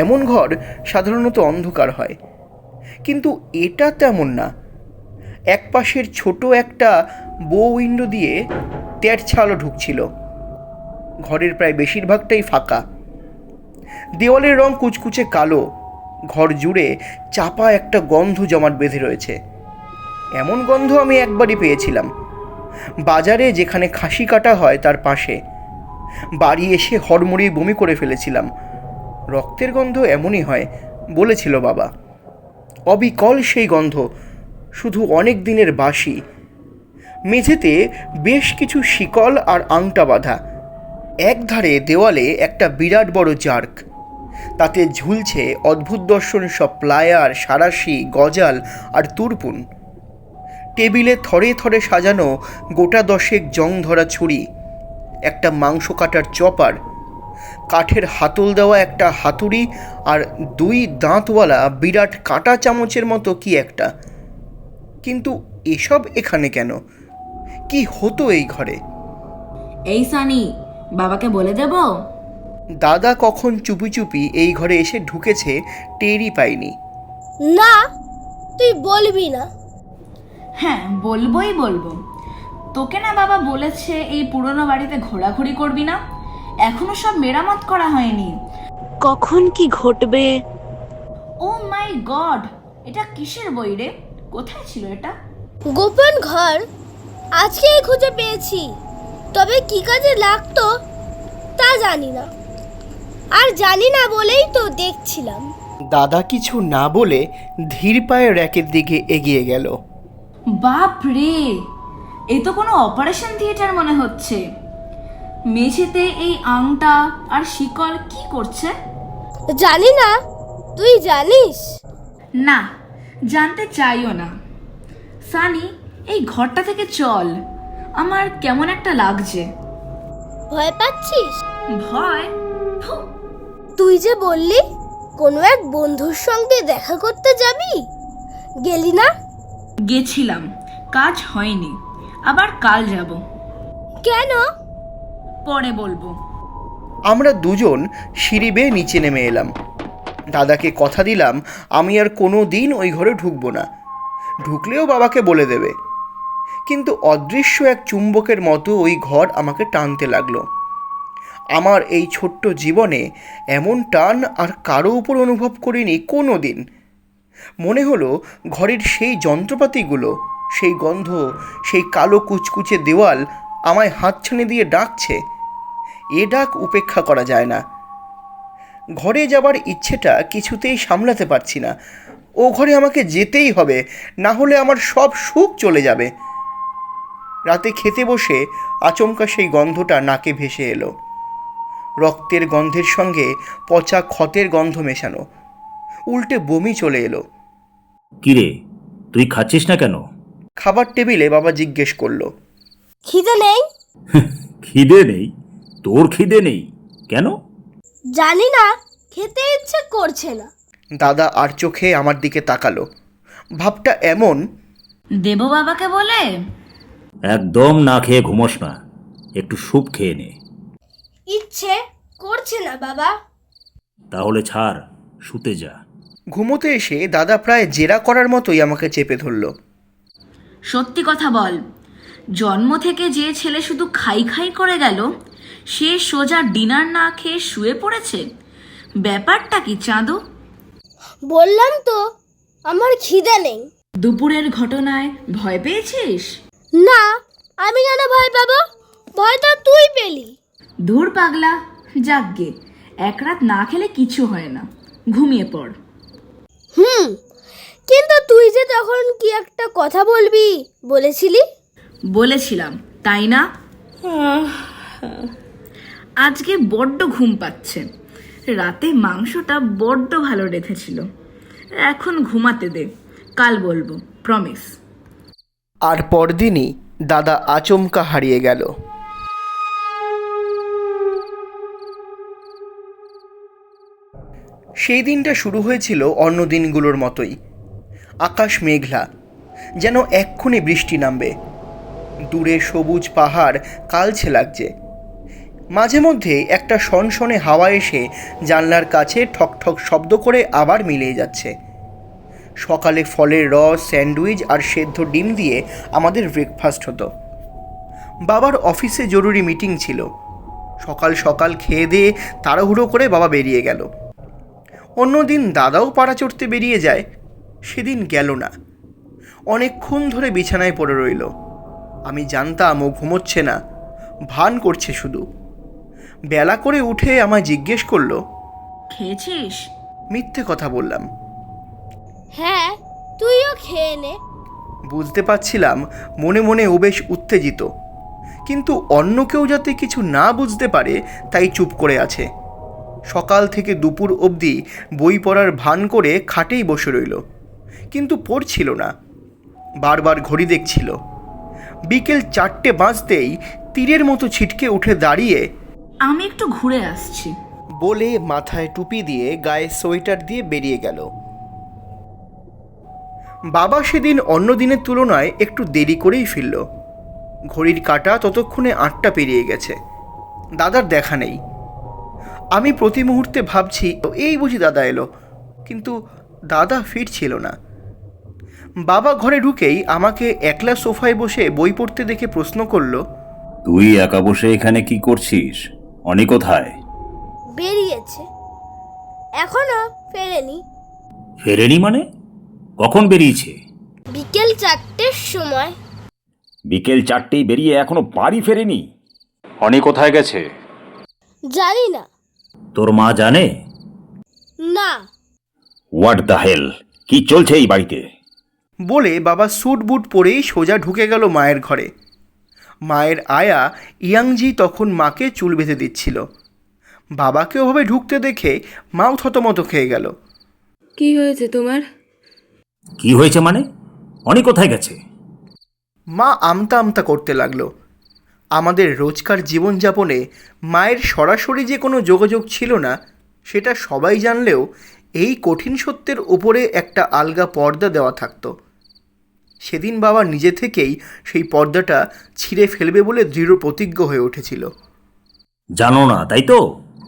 এমন ঘর সাধারণত অন্ধকার হয়, কিন্তু এটা তেমন না। এক পাশের ছোট একটা বো উইন্ডো দিয়ে তেরছা আলো ঢুকছিল। ঘরের প্রায় বেশিরভাগটাই ফাঁকা। দেওয়ালের রং কুচকুচে কালো। ঘর জুড়ে চাপা একটা গন্ধ জমাট বেঁধে রয়েছে। এমন গন্ধ আমি একবারই পেয়েছিলাম, বাজারে যেখানে খাসি কাটা হয় তার পাশে। বাড়ি এসে হড়মড়িয়ে বমি করে ফেলেছিলাম। রক্তের গন্ধ এমনই হয় বলেছিল বাবা। অবিকল সেই গন্ধ, শুধু অনেক দিনের বাসি। মেঝেতে বেশ কিছু শিকল আর আংটা বাঁধা। একধারে দেওয়ালে একটা বিরাট বড় জার্ক, তাতে ঝুলছে অদ্ভুত দর্শন সব প্লায়ার, সাঁড়াশি, গজাল আর তুরপুন। টেবিলে থরে থরে সাজানো গোটা 10 জং ধরা ছুরি, একটা মাংস কাটার চপার, কাঠের হাতল দেওয়া একটা হাতুড়ি আর 2 দাঁতওয়ালা বিরাট কাঁটা চামচের মতো কি একটা। কিন্তু এসব এখানে কেন? কি হতো এই ঘরে? এই সানি, বাবাকে বলে দেব? দাদা কখন চুপি চুপি এই ঘরে এসে ঢুকেছে টেরই পাইনি। না, তুই বলবি না। হ্যাঁ, বলবো। তোকে না বাবা বলেছে এই পুরনো বাড়িতে ঘোরাঘুরি করবি না, এখনো সব মেরামত করা হয়নি। কখন কি ঘটবে? ও মাই গড, এটা কিসের বই রে? কোথায় ছিল এটা? গোপন ঘর আজকেই খুঁজে পেয়েছি, তবে কি কাজে লাগতো তা জানি না, আর জানি না বলেই তো দেখছিলাম। দাদা কিছু না বলে ধীর পায়ে র্যাকের দিকে এগিয়ে গেল। বাপ রে, এ তো কোনো অপারেশন থিয়েটার মনে হচ্ছে। মেঝেতে এই আংটা আর শিকল কি করছে? জানি না, তুই জানিস? না, জানতে চাইও না। সানি, এই ঘরটা থেকে চল, আমার কেমন একটা লাগছে। ভয় পাচ্ছিস? ভয়? ফু, তুই যে বললি কোনো এক বন্ধুর সঙ্গে দেখা করতে যাবি, গেলি না? গেছিলাম, কাজ হয়নি, আবার কাল যাব। কেন? পরে বলবো। আমরা দুজন সিঁড়ি বেয়ে নিচে নেমে এলাম। দাদাকে কথা দিলাম আমি আর কোনো দিন ওই ঘরে ঢুকবো না, ঢুকলেও বাবাকে বলে দেবে। কিন্তু অদৃশ্য এক চুম্বকের মতো ওই ঘর আমাকে টানতে লাগলো। আমার এই ছোট্ট জীবনে এমন টান আর কারো উপর অনুভব করিনি কোনো দিন। মনে হলো ঘরের সেই যন্ত্রপাতিগুলো, সেই গন্ধ, সেই কালো কুচকুচে দেওয়াল আমায় হাতছানি দিয়ে ডাকছে। এ ডাক উপেক্ষা করা যায় না। ঘরে যাবার ইচ্ছেটা কিছুতেই সামলাতে পারছি না। ও ঘরে আমাকে যেতেই হবে, না হলে আমার সব সুখ চলে যাবে। রাতে খেতে বসে আচমকা সেই গন্ধটা নাকে ভেসে এলো। রক্তের গন্ধের সঙ্গে পচা ক্ষতের গন্ধ মেশানো। উল্টে বমি চলে এলো। কিরে, তুই খাচ্ছিস না কেন? খাবার টেবিলে বাবা জিজ্ঞেস করলো। খিদে নেই? খিদে নেই? তোর খিদে নেই কেন? জানি না, খেতে ইচ্ছে করছে না। দাদা আর চোখে আমার দিকে তাকালো। ভাবটা এমন, দেবো বাবাকে বলে? একদম না খেয়ে ঘুমোস না, একটু স্যুপ খেয়ে নে। ইচ্ছে করছে না বাবা। তাহলে ছাড়, শুতে যা। ঘুমোতে এসে দাদা প্রায় জেরা করার মতোই আমাকে চেপে ধরল। সত্যি কথা বল, জন্ম থেকে যে ছেলে শুধু খাই খাই করে গেল, সে সোজা ডিনার না খেয়ে শুয়ে পড়েছে। ব্যাপারটা কি চাঁদু? বললাম তো আমার খিদে নেই। দুপুরের ঘটনায় ভয় পেয়েছিস? না, আমি কেন ভয় পাবো? ভয় তো তুই পেলি। ধুর পাগলা, যাকগে, এক রাত না খেলে কিছু হয় না, ঘুমিয়ে পড়। কিন্তু তুই যে তখন কি একটা কথা বলবি বলেছিলি। বলেছিলাম, তাই না? আজকে বড্ড ঘুম পাচ্ছে, রাতে মাংসটা বড্ড ভালো রেখেছিল। এখন ঘুমাতে দে, কাল বলবো, প্রমিস। আর পরদিনই দাদা আচমকা হারিয়ে গেল। সেই দিনটা শুরু হয়েছিল অন্য দিনগুলোর মতোই। আকাশ মেঘলা, যেন এক্ষুনি বৃষ্টি নামবে। দূরে সবুজ পাহাড় কালছে লাগছে। মাঝে মধ্যে একটা সনসনে হাওয়া এসে জানলার কাছে ঠকঠক শব্দ করে আবার মিলিয়ে যাচ্ছে। সকালে ফলের রস, স্যান্ডউইচ আর সেদ্ধ ডিম দিয়ে আমাদের ব্রেকফাস্ট হতো। বাবার অফিসে জরুরি মিটিং ছিল। সকাল সকাল খেয়ে দিয়ে তাড়াহুড়ো করে বাবা বেরিয়ে গেল। অন্যদিন দাদাও পাড়া চড়তে বেরিয়ে যায়, সেদিন গেল না। অনেকক্ষণ ধরে বিছানায় পড়ে রইল। আমি জানতাম ও ঘুমোচ্ছে না, ভান করছে শুধু। বেলা করে উঠে আমায় জিজ্ঞেস করলো, খেয়েছিস? মিথ্যে কথা বললাম। হ্যাঁ, তুইও খেয়ে নে। বুঝতে পারছিলাম মনে মনে ও বেশ উত্তেজিত, কিন্তু অন্য কেউ যাতে কিছু না বুঝতে পারে তাই চুপ করে আছে। সকাল থেকে দুপুর অবধি বই পড়ার ভান করে খাটেই বসে রইল, কিন্তু পড়ছিল না। বারবার ঘড়ি দেখছিল। বিকেল 4টে বাজতেই তীরের মতো ছিটকে উঠে দাঁড়িয়ে, আমি একটু ঘুরে আসছি বলে মাথায় টুপি দিয়ে গায়ে সোয়েটার দিয়ে বেরিয়ে গেল। বাবা সেদিন অন্য দিনের তুলনায় একটু দেরি করেই ফিরল। ঘড়ির কাঁটা ততক্ষণে 8টা পেরিয়ে গেছে। দাদার দেখা নেই। আমি প্রতি মুহূর্তে ভাবছি এই বুঝি দাদা এলো, কিন্তু দাদা ফিরছিল না। বাবা ঘরে ঢুকেই আমাকে একলা সোফায় বসে বই পড়তে দেখে প্রশ্ন করলো, তুই একা বসে এখানে কি করছিস? অনি কোথায়? বেরিয়েছে, এখনো ফেরেনি। ফেরেনি মানে? কখন বেরিয়েছে? বিকেল 4টের সময়। বিকেল 4টেই বেরিয়ে এখনো বাড়ি ফেরেনি? অনি কোথায় গেছে? জানি না। তোর মা জানে? না। হোয়াট দ্য হেল, কি চলছে এই বাড়িতে? বলে বাবা স্যুট বুট পরেই সোজা ঢুকে গেল মায়ের ঘরে। মায়ের আয়া ইয়াংজি তখন মাকে চুল বেঁধে দিচ্ছিল। বাবাকে ওভাবে ঢুকতে দেখে মাও থতমত খেয়ে গেল। কি হয়েছে তোমার? কি হয়েছে মানে? অনি কোথায় গেছে? মা আমতা আমতা করতে লাগলো। আমাদের রোজকার জীবনযাপনে মায়ের সরাসরি যে কোনো যোগাযোগ ছিল না সেটা সবাই জানলেও এই কঠিন সত্যের উপরে একটা আলগা পর্দা দেওয়া থাকতো। সেদিন বাবা নিজে থেকেই সেই পর্দাটা ছিঁড়ে ফেলবে বলে দৃঢ় প্রতিজ্ঞ হয়ে উঠেছিল। জানো না তাই তো?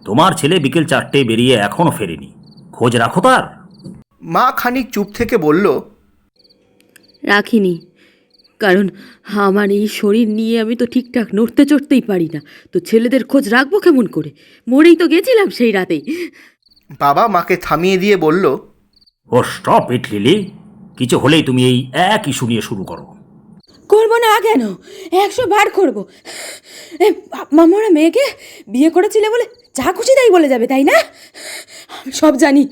তোমার ছেলে বিকেল 4টেয় বেরিয়ে এখনো ফেরেনি, খোঁজ রাখো তার। মা খানিক চুপ থেকে বলল, রাখিনি, কারণ আমার এই শরীর নিয়ে আমি তো ঠিকঠাক নড়তে চড়তেই পারি না, তো ছেলেদের খোঁজ রাখবো কেমন করে? মরেই তো গেছিলাম সেই রাতেই। বাবা মাকে থামিয়ে দিয়ে বলল, ও স্টপ ইট লিলি, কিছু হলেই তুমি এই এক ইস্যু নিয়ে শুরু করো। করবো না কেন? 100 বার করবো। মামারা মেয়েকে বিয়ে করেছিলে বলে যা খুশি তাই বলে যাবে, তাই না? আমি সব জানি,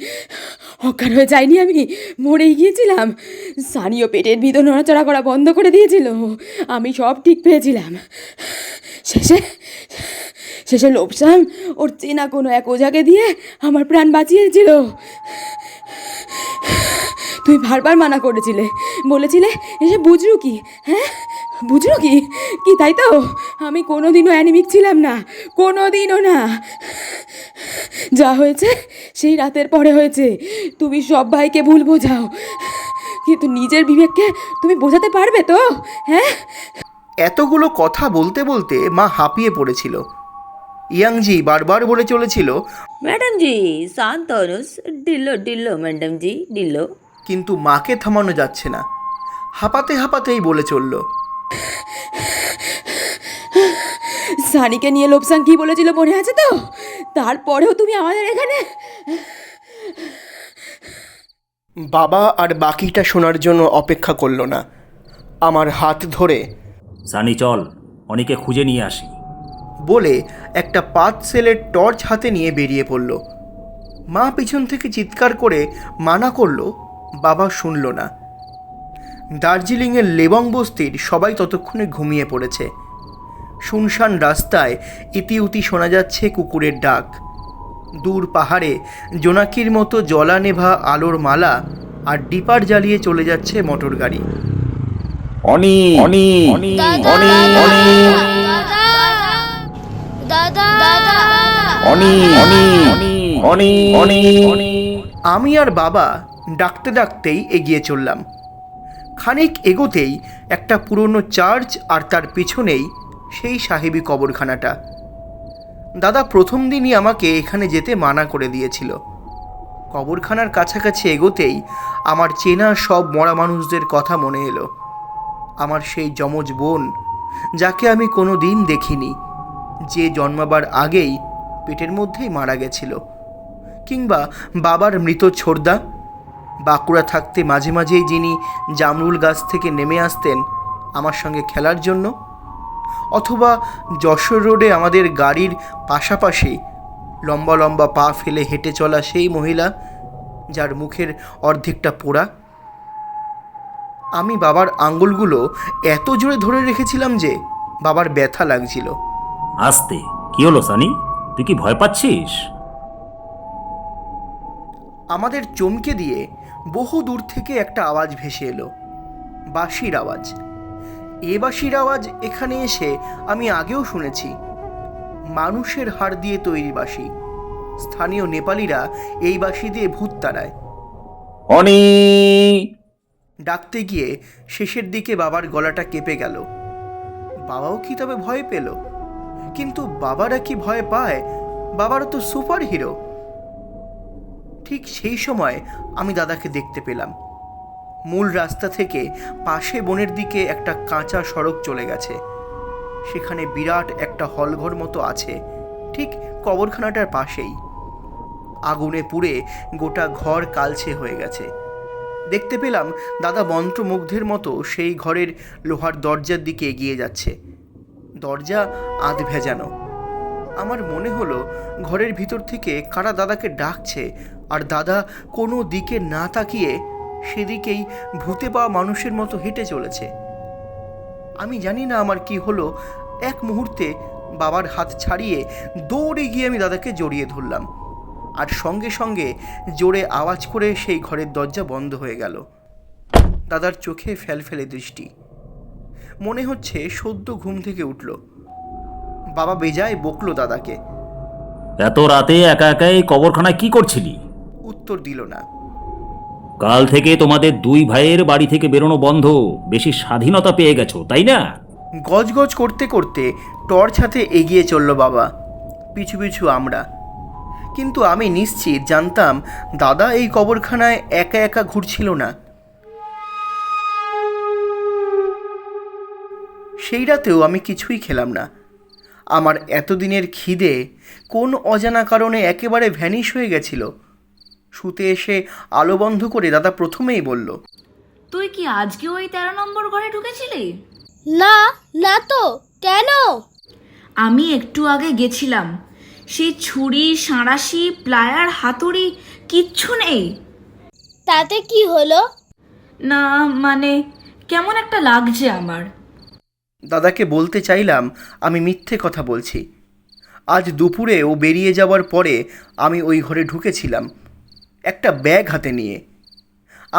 অজ্ঞান হয়ে যাইনি আমি, মরেই গিয়েছিলাম। সানিও পেটের ভিতর নড়াচড়া করা বন্ধ করে দিয়েছিল, আমি সব ঠিক পেয়েছিলাম। শেষে লোপসাং ওর চেনা কোনো এক ওঝাকে দিয়ে আমার প্রাণ বাঁচিয়েছিল। তুই বারবার মানা করেছিলে, বলেছিলে এসে বুঝরু কি, হ্যাঁ বুঝরু কি কি তাই তো? আমি কোনোদিনও অ্যানিমিক ছিলাম না, কোনোদিনও না। যা হয়েছে সেই রাতের পরে হয়েছে। তুমি সব ভাইকে ভুল বোঝাও, কিন্তু নিজের বিবেককে তুমি বোঝাতে পারবে তো? হ্যাঁ, এতগুলো কথা বলতে বলতে মা হাঁপিয়ে পড়েছিল। ইয়াংজি বারবার বলে চলেছিল, मैडम जी शांत अनुस ढिल्लो ढिल्लो मैडम जी ढिल्लो। কিন্তু মাকে থামানো যাচ্ছে না। হাঁপাতে হাঁপাতেই বলে চলল, সানিকে নিয়ে লোপসাং কি বলেছিল মনে আছে তো? তারপরেও তুমি আমাদের এখানে। বাবা আর বাকিটা শোনার জন্য অপেক্ষা করলো না। আমার হাত ধরে সানি চল, অনিকে খুঁজে নিয়ে আসি। বলে একটা 5 সেলের টর্চ হাতে নিয়ে বেরিয়ে পড়ল। মা পিছন থেকে চিৎকার করে মানা করলো, বাবা শুনল না। দার্জিলিংয়ের লেবং বস্তির সবাই ততক্ষণে ঘুমিয়ে পড়েছে। শুনশান রাস্তায় ইতিউতি শোনা যাচ্ছে কুকুরের ডাক। দূর পাহাড়ে জোনাকির মতো জলানেভা আলোর মালা আর ডিপার জ্বালিয়ে চলে যাচ্ছে মোটর গাড়ি। অনি অনি অনি অনি দাদা দাদা অনি অনি অনি অনি অনি। আমি আর বাবা ডাকতে ডাকতেই এগিয়ে চললাম। খানিক এগোতেই একটা পুরনো চার্চ আর তার পেছনেই সেই সাহেবি কবরখানাটা। দাদা প্রথম দিনই আমাকে এখানে যেতে মানা করে দিয়েছিল। কবরখানার কাছাকাছি এগোতেই আমার চেনা সব মরা মানুষদের কথা মনে এলো। আমার সেই যমজ বোন, যাকে আমি কোনো দিন দেখিনি, যে জন্মাবার আগেই পেটের মধ্যেই মারা গেছিল। কিংবা বাবার মৃত ছোড়দা, বাঁকুড়া থাকতে মাঝে মাঝেই যিনি জামরুল গাছ থেকে নেমে আসতেন আমার সঙ্গে খেলার জন্য। অথবা যশোর রোডে আমাদের গাড়ির পাশাপাশি লম্বা লম্বা পা ফেলে হেঁটে চলা সেই মহিলা, যার মুখের অর্ধেকটা পোড়া। আমি বাবার আঙ্গুলগুলো এত জোরে ধরে রেখেছিলাম যে বাবার ব্যথা লাগছিল। আস্তে, কি হলো সানি, তুই কি ভয় পাচ্ছিস? আমাদের চমকে দিয়ে বহু দূর থেকে একটা আওয়াজ ভেসে এলো, বাঁশির আওয়াজ। এ বাঁশির আওয়াজ এখানে এসে আমি আগেও শুনেছি। মানুষের হাড় দিয়ে তৈরি বাঁশি। স্থানীয় নেপালিরা এই বাঁশি দিয়ে ভূত তাড়ায়। অনি ডাকতে গিয়ে শেষের দিকে বাবার গলাটা কেঁপে গেল। বাবাও কি তবে ভয় পেল? কিন্তু বাবারা কি ভয় পায় বাবারও তো সুপার হিরো। ঠিক সেই সময় আমি দাদাকে দেখতে পেলাম। মূল রাস্তা থেকে পাশে বনের দিকে একটা কাঁচা সড়ক চলে গেছে। সেখানে বিরাট একটা হলঘর মতো আছে, ঠিক কবরখানাটার পাশেই। আগুনে পুড়ে গোটা ঘর কালচে হয়ে গেছে। দেখতে পেলাম দাদা মন্ত্রমুগ্ধের মতো সেই ঘরের লোহার দরজার দিকে এগিয়ে যাচ্ছে। দরজা আধ ভেজানো। আমার মনে হলো ঘরের ভিতর থেকে কারা দাদাকে ডাকছে, আর দাদা কোনো দিকে না তাকিয়ে সেদিকেই ভূতে পাওয়া মানুষের মতো হেঁটে চলেছে। আমি জানি না আমার কি হলো, এক মুহূর্তে বাবার হাত ছাড়িয়ে দৌড়ে গিয়ে আমি দাদাকে জড়িয়ে ধরলাম, আর সঙ্গে সঙ্গে জোরে আওয়াজ করে সেই ঘরের দরজা বন্ধ হয়ে গেল। দাদার চোখে ফেলফেলে দৃষ্টি, মনে হচ্ছে সদ্য ঘুম থেকে উঠল। বাবা বেজায় বকলো দাদাকে। এত রাতে একা একাই কবরখানায় কি করছিলি? উত্তর দিল না। কাল থেকে তোমাদের দুই ভাইয়ের বাড়ি থেকে বেরোনো বন্ধ, বেশি স্বাধীনতা পেয়ে গেছো, তাই না? গজগজ করতে করতে টর্চ হাতে এগিয়ে চলল বাবা, পিছু পিছু আমরা। কিন্তু আমি নিশ্চিত জানতাম দাদা এই কবরখানায় একা একা ঘুরছিল না। সেই রাতেও আমি কিছুই খেলাম না। আমার এতদিনের খিদে কোন অজানা কারণে একেবারে ভ্যানিশ হয়ে গেছিল। শুতে এসে আলো বন্ধ করে দাদা প্রথমেই বলল, তুই কি আজকে ওই 13 নম্বর ঘরে ঢুকেছিলি? না, না তো। কেন? আমি একটু আগে গেছিলাম। সেই ছুরি, সাঁড়াশি, প্লায়ার, হাতুড়ি কিচ্ছু নেই। তাতে কি হলো? না মানে কেমন একটা লাগছে আমার। দাদাকে বলতে চাইলাম আমি মিথ্যে কথা বলছি। আজ দুপুরে ও বেরিয়ে যাওয়ার পরে আমি ওই ঘরে ঢুকেছিলাম একটা ব্যাগ হাতে নিয়ে।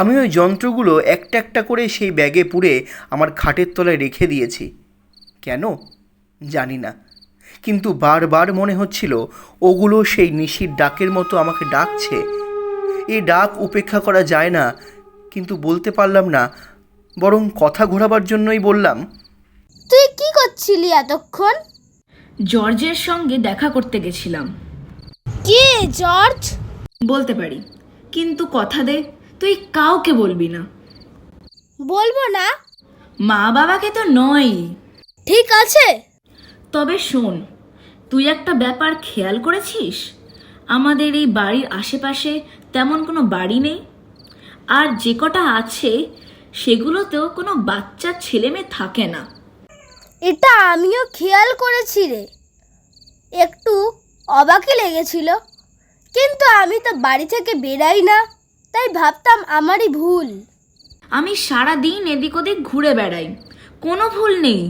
আমি ওই যন্ত্রগুলো একটা একটা করে সেই ব্যাগে পুরে আমার খাটের তলায় রেখে দিয়েছি। কেন জানি না, কিন্তু বারবার মনে হচ্ছিল ওগুলো সেই নিশির ডাকের মতো আমাকে ডাকছে। এই ডাক উপেক্ষা করা যায় না, কিন্তু বলতে পারলাম না, বরং কথা ঘোরাবার জন্যই বললাম, তুই কি করছিলি এতক্ষণ? জর্জের সঙ্গে দেখা করতে গেছিলাম। কে জর্জ? বলতে পারি, কিন্তু কথা দে তুই কাউকে বলবি না। বলবো না। মা বাবাকে তো নয়। ঠিক আছে। তবে শোন, তুই একটা ব্যাপার খেয়াল করেছিস? আমাদের এই বাড়ির আশেপাশে তেমন কোনো বাড়ি নেই, আর যে কটা আছে সেগুলোতেও কোনো বাচ্চা ছেলে মেয়ে থাকে না। এটা আমিও খেয়াল করেছি রে। একটু অবাকই লেগেছিল, কিন্তু আমি তো বাড়ি থেকে বেরাই না, তাই ভাবতাম আমারই ভুল। আমি সারা দিন এদিক ওদিক ঘুরে বেড়াই, কোনো ভুল নেই।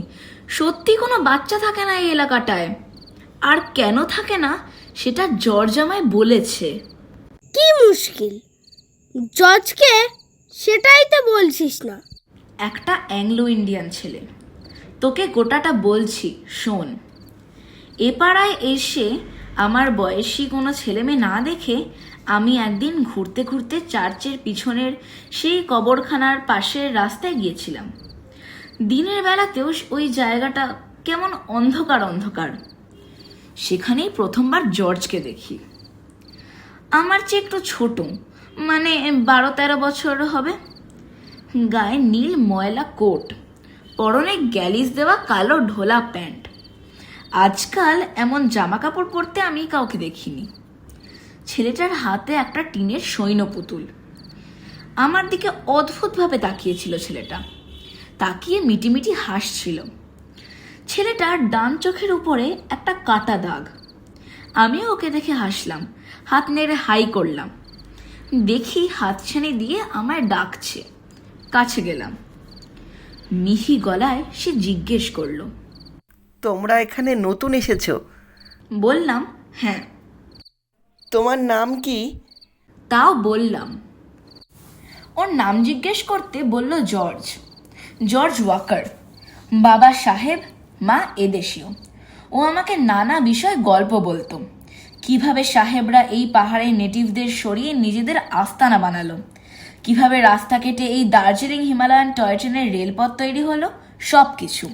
সত্যি কোনো বাচ্চা থাকে না এই এলাকাটায়। আর কেন থাকে না সেটা জর্জ আমায় বলেছে। কি মুশকিল, জর্জকে সেটাই তো বলছিস না। একটা অ্যাংলো ইন্ডিয়ান ছেলে, তোকে গোটাটা বলছি শোন। এ পাড়ায় এসে আমার বয়সী কোনো ছেলে মেয়ে না দেখে আমি একদিন ঘুরতে ঘুরতে চার্চের পিছনের সেই কবরখানার পাশের রাস্তায় গিয়েছিলাম। দিনের বেলাতেও ওই জায়গাটা কেমন অন্ধকার অন্ধকার। সেখানেই প্রথমবার জর্জকে দেখি। আমার চেয়ে একটু ছোট, মানে 12-13 বছর হবে। গায়ে নীল ময়লা কোট, পরনে গ্যালিস দেওয়া কালো ঢোলা প্যান্ট। আজকাল এমন জামা কাপড় পরতে আমি কাউকে দেখিনি। ছেলেটার হাতে একটা টিনের সৈন্য পুতুল। আমার দিকে অদ্ভুতভাবে তাকিয়েছিল ছেলেটা, তাকিয়ে মিটিমিটি হাসছিল। ছেলেটার ডান চোখের উপরে একটা কাটা দাগ। আমিও ওকে দেখে হাসলাম, হাত নেড়ে হাই করলাম। দেখি হাতছানি দিয়ে আমায় ডাকছে। কাছে গেলাম। মিহি গলায় সে জিজ্ঞেস করলো, তোমরা এখানে নতুন এসেছো? বললাম হ্যাঁ। তোমার নাম কি? তাও বললাম। ওর নাম জিজ্ঞেস করতে বলল জর্জ। জর্জ ওয়াকার। বাবা সাহেব, মা এদেশীয়। ও আমাকে নানা বিষয় গল্প বলতো। কিভাবে সাহেবরা এই পাহাড়ের নেটিভদের সরিয়ে নিজেদের আস্তানা বানালো, কিভাবে রাস্তা কেটে এই দার্জিলিং হিমালয়ান টয় ট্রেনের রেলপথ তৈরি হলো, সব কিছু।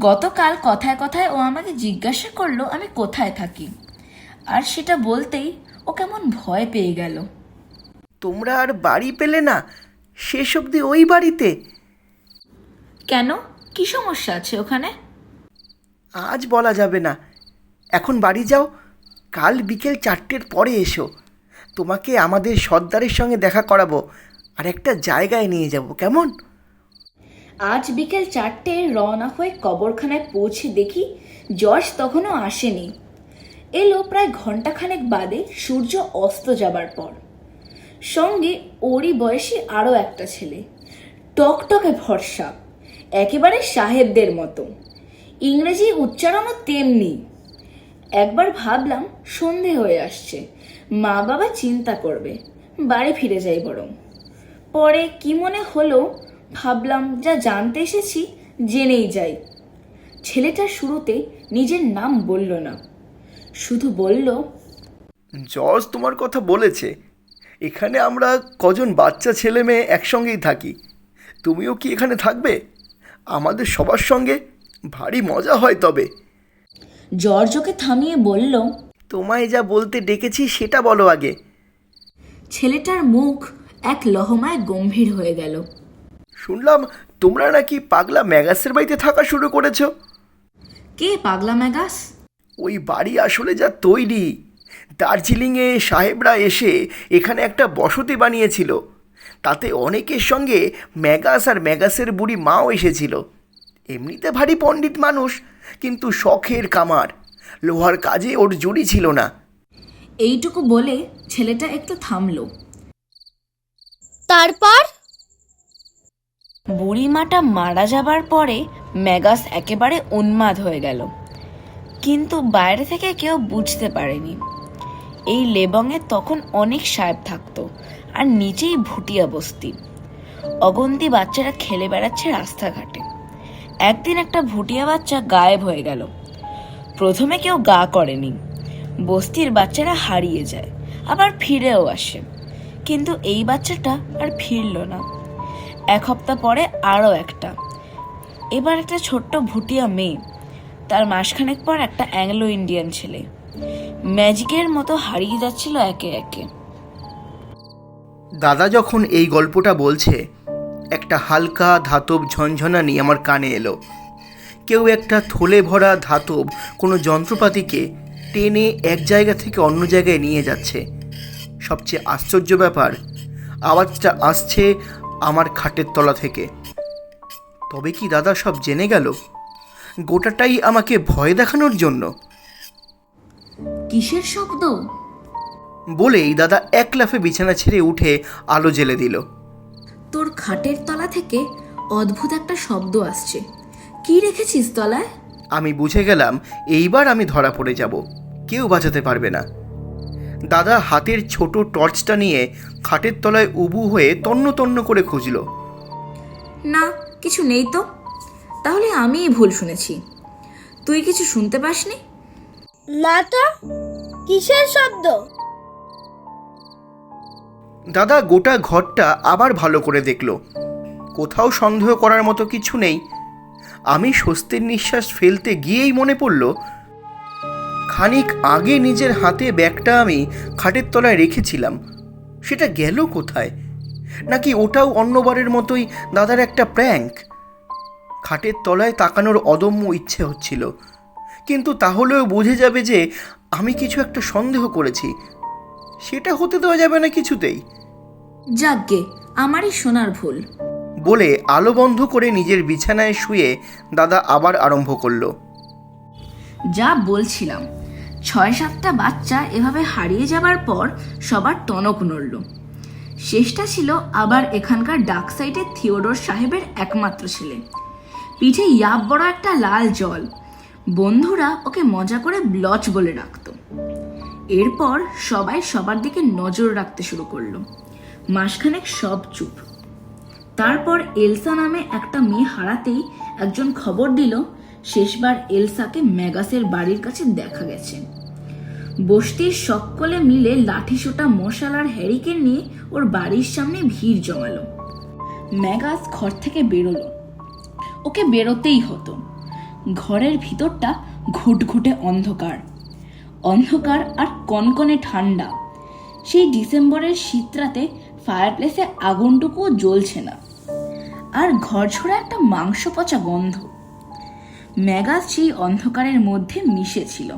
গতকাল কথায় কথায় ও আমাকে জিজ্ঞাসা করলো আমি কোথায় থাকি। আর সেটা বলতেই ও কেমন ভয় পেয়ে গেল। তোমরা আর বাড়ি পেলে না শেষ অবধি ওই বাড়িতে? কেন, কি সমস্যা আছে ওখানে? আজ বলা যাবে না, এখন বাড়ি যাও, কাল বিকেল 4টের পরে এসো। তোমাকে আমাদের সর্দারের সঙ্গে দেখা করাবো আর একটা জায়গায় নিয়ে যাব, কেমন? আজ বিকেল 4টে রওনা হয়ে কবরখানায় পৌঁছে দেখি জর্জ তখনও আসেনি। এলো প্রায় ঘন্টাখানেক বাদে, সূর্য অস্ত যাবার পর। সঙ্গে ওরই বয়সী আরও একটা ছেলে, টকটকে ভরসা, একেবারে সাহেবদের মতো। ইংরেজি উচ্চারণও তেমনি। একবার ভাবলাম সন্ধে হয়ে আসছে, মা বাবা চিন্তা করবে, বাড়ি ফিরে যাই বরং। পরে কি মনে হলো, ভাবলাম যা জানতে এসেছি জেনেই যাই। ছেলেটা শুরুতে নিজের নাম বলল না, শুধু বলল, জর্জ তোমার কথা বলেছে। এখানে আমরা কজন বাচ্চা ছেলে মেয়ে একসঙ্গেই থাকি। তুমিও কি এখানে থাকবে আমাদের সবার সঙ্গে? ভারী মজা হয় তবে। জর্জ ওকে থামিয়ে বলল, তোমায় যা বলতে ডেকেছি সেটা বলো আগে। ছেলেটার মুখ এক লহমায় গম্ভীর হয়ে গেল। শুনলাম তোমরা নাকি পাগলা ম্যাগাসের বাড়িতে থাকা শুরু করেছো। কে পাগলা ম্যাগাস? ওই বাড়ি আসলে যা তৈরি, দার্জিলিংয়ে সাহেবরা এসে এখানে একটা বসতি বানিয়েছিল। তাতে অনেকের সঙ্গে ম্যাগাস আর ম্যাগাসের বুড়ি মাও এসেছিল। এমনিতে ভারী পণ্ডিত মানুষ, কিন্তু শখের কামার, লোহার কাজে ওর জুড়ি ছিল না। এইটুকু বলে ছেলেটা একটু থামলো। তারপর বুড়িমাটা মারা যাবার পরে ম্যাগাস একেবারে উন্মাদ হয়ে গেল, কিন্তু বাইরে থেকে কেউ বুঝতে পারেনি। এই লেবংয়ে তখন অনেক সাহেব থাকতো, আর নিচেই ভুটিয়া বস্তি। অগন্তি বাচ্চারা খেলে বেড়াচ্ছে রাস্তাঘাটে। একদিন একটা ভুটিয়া বাচ্চা গায়েব হয়ে গেল। প্রথমে কেউ গা করেনি, বস্তির বাচ্চারা হারিয়ে যায়, আবার ফিরেও আসে, কিন্তু এই বাচ্চাটা আর ফিরল না। 1 সপ্তাহ পরে আরও একটা, এবার একটা ছোট্ট ভুটিয়া মেয়ে, তার মাসখানেক পর একটা অ্যাংলো ইন্ডিয়ান ছেলে। ম্যাজিকের মতো হারিয়ে যাচ্ছিল একে একে। দাদা যখন এই গল্পটা বলছে, একটা হালকা ধাতব ঝনঝনানি আমার কানে এলো। কেউ একটা থলে ভরা ধাতব কোনো যন্ত্রপাতিকে টেনে এক জায়গা থেকে অন্য জায়গায় নিয়ে যাচ্ছে। সবচেয়ে আশ্চর্য ব্যাপার, আওয়াজটা আসছে আমার খাটের তলা থেকে। তবে কি দাদা সব জেনে গেল? গোটাটাই আমাকে ভয় দেখানোর জন্য? কিসের শব্দ? বলেই দাদা এক লাফে বিছানা ছেড়ে উঠে আলো জ্বেলে দিল। তোর খাটের তলা থেকে অদ্ভুত একটা শব্দ আসছে, কি রেখেছিস তলায়? আমি বুঝে গেলাম এইবার আমি ধরা পড়ে যাব, কেউ বাঁচাতে পারবে না। দাদা হাতের ছোট টর্চটা নিয়ে খাটের তলায় উবু হয়ে তন্ন তন্ন করে খুঁজল। না, কিছু নেই তো। তাহলে আমিই ভুল শুনেছি। তুই কিছু শুনতে পাসনি? না তো, কিসের শব্দ? দাদা গোটা ঘরটা আবার ভালো করে দেখল, কোথাও সন্দেহ করার মতো কিছু নেই। আমি স্বস্তির নিঃশ্বাস ফেলতে গিয়েই মনে পড়ল, খানিক আগে নিজের হাতে ব্যাগটা আমি খাটের তলায় রেখেছিলাম। সেটা গেল কোথায়? নাকি ওটাও অন্যবারের মতোই দাদার একটা প্র্যাঙ্ক? খাটের তলায় তাকানোর অদম্য ইচ্ছে হচ্ছিল, কিন্তু তাহলেও বুঝে যাবে যে আমি কিছু একটা সন্দেহ করেছি। সেটা হতে দেওয়া যাবে না কিছুতেই। যাকগে, আমারই শোনার ভুল। বলে আলো বন্ধ করে নিজের বিছানায় শুয়ে দাদা আবার আরম্ভ করলো। যা বলছিলাম, 6-7টা বাচ্চা এভাবে হারিয়ে যাবার পর সবার টনক নড়ল। শেষটা ছিল আবার এখানকার ডাক সাইডে থিওডোর সাহেবের একমাত্র ছেলে। পিঠে ইয়াব বড় একটা লাল জল, বন্ধুরা ওকে মজা করে ব্লচ বলে ডাকতো। এরপর সবাই সবার দিকে নজর রাখতে শুরু করলো। মাসখানেক সব চুপ। তারপর এলসা নামে একটা মেয়ে হারাতেই একজন খবর দিল শেষবার এলসাকে ম্যাগাসের বাড়ির কাছে দেখা গেছে। বস্তির সকলে মিলে লাঠিসোঁটা মশাল আর হ্যারিকেন নিয়ে ওর বাড়ির সামনে ভিড় জমালো। ম্যাগাস ঘর থেকে বেরোলো, ওকে বেরোতেই হতো। ঘরের ভিতরটা ঘুটঘুটে অন্ধকার। অন্ধকার আর কনকনে ঠান্ডা। সেই ডিসেম্বরের শীতরাতে ফায়ারপ্লেসে আগুনটুকুও জ্বলছে না, আর ঘর ছোড়া একটা মাংস পচা গন্ধ। ম্যাগাস সেই অন্ধকারের মধ্যে মিশেছিল।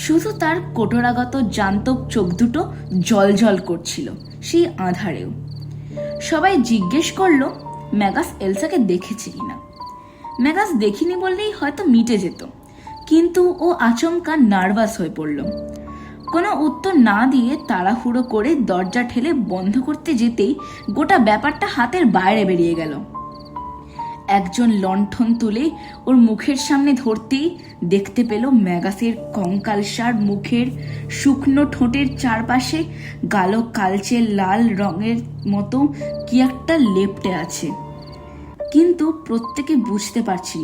শুধু তার কোটরাগত জান্তব চোখ দুটো জলজল করছিল সেই আঁধারেও। সবাই জিজ্ঞেস করলো ম্যাগাস এলসাকে দেখেছে কিনা। ম্যাগাস দেখিনি বললেই হয়তো মিটে যেত, কিন্তু ও আচমকা নার্ভাস হয়ে পড়ল। কোনো উত্তর না দিয়ে তাড়াহুড়ো করে দরজা ঠেলে বন্ধ করতে যেতেই গোটা ব্যাপারটা হাতের বাইরে বেরিয়ে গেল। একজন লণ্ঠন তুলে ওর মুখের সামনে ধরতেই দেখতে পেল ম্যাগাসের কঙ্কালসার মুখের শুকনো ঠোঁটের চারপাশে গাঢ় কালচে লাল রঙের মতো কি একটা লেপ্টে আছে। কিন্তু প্রত্যেকে বুঝতে পারছিল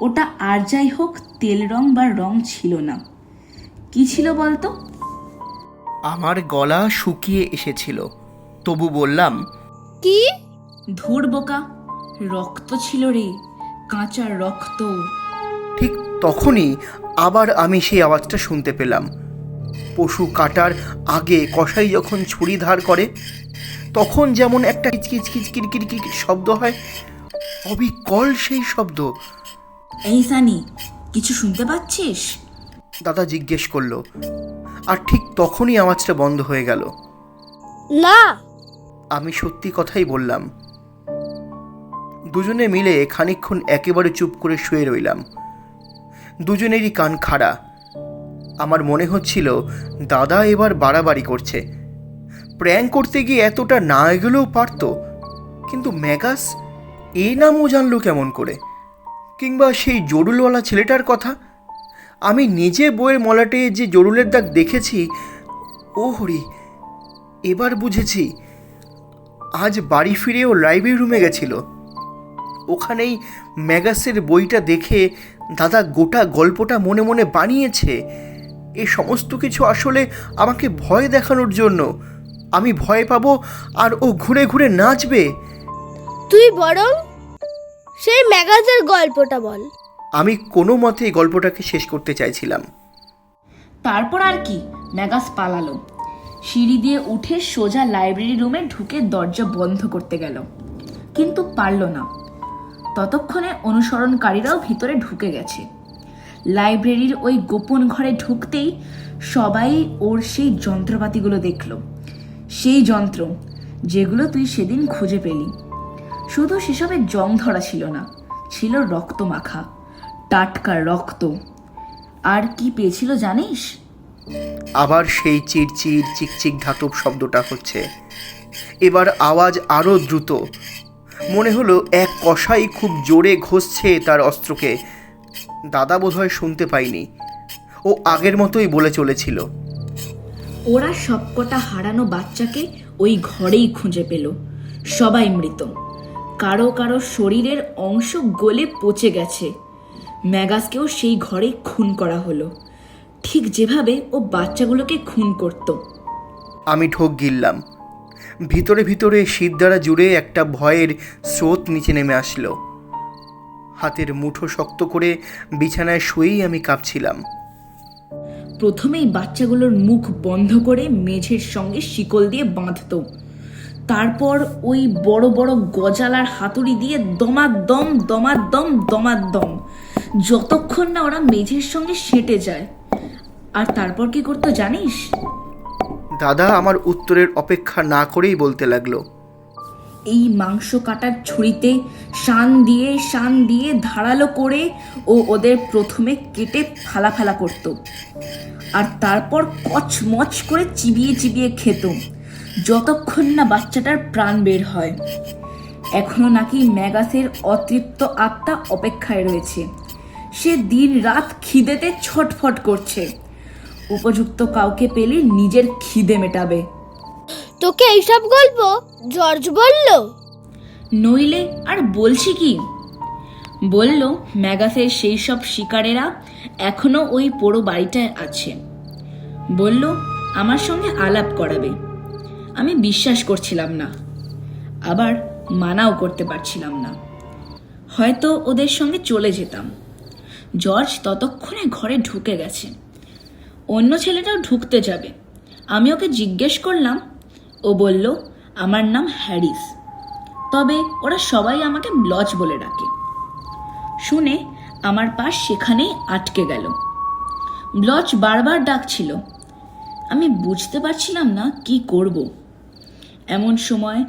ওটা আর যাই হোক তেল রং বা রং ছিল না। কি ছিল বলতো? আমার গলা শুকিয়ে এসেছিল, তবু বললাম, কি? ধুর বোকা, রক্ত ছিল রে, কাঁচা রক্ত। ঠিক তখনই আবার আমি সেই আওয়াজটা শুনতে পেলাম। পশু কাটার আগে কসাই যখন ছুরি ধার করে তখন যেমন একটা কিচকিচ কিচকির কিরকির শব্দ হয়, অবিকল সেই শব্দ। এই সানি, কিছু শুনতে পাচ্ছিস? দাদা জিজ্ঞেস করলো, আর ঠিক তখনই আওয়াজটা বন্ধ হয়ে গেল। না। আমি সত্যি কথাই বললাম। দুজনে মিলে খানিকক্ষণ একেবারে চুপ করে শুয়ে রইলাম। দুজনেরই কান খাড়া। আমার মনে হচ্ছিল দাদা এবার বাড়াবাড়ি করছে। প্র্যাঙ্ক করতে গিয়ে এতটা না এগোলেও পারতো, কিন্তু ম্যাগাস এ নামও জানলো কেমন করে? কিংবা সেই জরুলওয়ালা ছেলেটার কথা? আমি নিজে বইয়ের মলাটে যে জরুলের দাগ দেখেছি, ও হরি, এবার বুঝেছি। আজ বাড়ি ফিরেও লাইব্রেরি রুমে গেছিল। ওখানেই ম্যাগাসের বইটা দেখে দাদা গোটা গল্পটা মনে মনে বানিয়েছে। এ সমস্ত কিছু আসলে আমাকে ভয় দেখানোর জন্য। আমি ভয় পাবো আর ও ঘুরে ঘুরে নাচবে। তুই বরং সেই ম্যাগাজের গল্পটা বল। আমি কোনো মতে এই গল্পটাকে শেষ করতে চাইছিলাম। তারপর আর কি, ম্যাগাস পালালো। সিঁড়ি দিয়ে উঠে সোজা লাইব্রেরি রুমে ঢুকে দরজা বন্ধ করতে গেল, কিন্তু পারল না। ততক্ষণে অনুসরণকারীরাও ভিতরে ঢুকে গেছে। লাইব্রেরির ওই গোপন ঘরে ঢুকতেই সবাই ওর সেই যন্ত্রপাতিগুলো দেখল। সেই যন্ত্র যেগুলো তুই সেদিন খুঁজে পেলি। শুধু সেসবে জং ধরা ছিল না, ছিল রক্ত মাখা, টাটকা রক্ত। আর কি পেয়েছিল জানিস? আবার সেই চিরচির চিকচিক ধাতব শব্দটা হচ্ছে। এবার আওয়াজ আরও দ্রুত। মনে হলো এক কসাই খুব জোরে ঘষছে তার অস্ত্রকে। দাদা বোধহয় শুনতে পায়নি, ও আগের মতোই বলে চলেছিল। ওরা সবকটা হারানো বাচ্চাকে ওই ঘরেই খুঁজে পেল, সবাই মৃত। কারো কারো শরীরের অংশ গলে পচে গেছে। ম্যাগাসকেও সেই ঘরে খুন করা হলো, ঠিক যেভাবে ও বাচ্চাগুলোকে খুন করত। আমি ঢোক গিললাম। ভিতরে ভিতরে শিরদাঁড়া জুড়ে একটা ভয়ের স্রোত নিচে নেমে আসলো। হাতের মুঠো শক্ত করে বিছানায় শুয়েই আমি কাঁপছিলাম। প্রথমেই বাচ্চাগুলোর মুখ বন্ধ করে মেঝের সঙ্গে শিকল দিয়ে বাঁধত। তারপর ওই বড় বড় গজালার হাতুড়ি দিয়ে দমাদম দমাদম দমাদম, যতক্ষণ না ওরা মেঝের সঙ্গে সেঁটে যায়। আর তারপর কি করতো জানিস? দাদা আমার উত্তরের অপেক্ষা না করেই বলতে লাগলো, এই মাংস কাটার ছুরিতে শান দিয়ে ধারালো করে ও ওদের প্রথমে কেটে ফালা ফালা করত, আর তারপর কচমচ করে চিবিয়ে চিবিয়ে খেত, যতক্ষণ না বাচ্চাটার প্রাণ বের হয়। এখনো নাকি ম্যাগাসের অতৃপ্ত আত্মা অপেক্ষায় রয়েছে। সে দিন রাত খিদেতে ছটফট করছে। উপযুক্ত কাউকে পেলে নিজের খিদে মেটাবে। তোকে এইসব গল্প জর্জ বলল? নইলে আর বলছি কি? বলল ম্যাগাসের সেই সব শিকারেরা এখনো ওই পোড়ো বাড়িটায় আছে। বলল আমার সঙ্গে আলাপ করাবে। আমি বিশ্বাস করছিলাম না, আবার মানাও করতে পারছিলাম না। হয়তো ওদের সঙ্গে চলে যেতাম। জর্জ ততক্ষণে ঘরে ঢুকে গেছে। ও অন্য ছেলেটাও ঢুকতে যাবে। আমি ওকে জিজ্ঞেস করলাম, ও বলল আমার নাম হ্যারিস, তবে ওরা সবাই আমাকে ব্লচ বলে ডাকে। শুনে আমার পাশ সেখানেই আটকে গেল। ব্লচ বারবার ডাকছিল, আমি বুঝতে পারছিলাম না কি করব। এমন সময়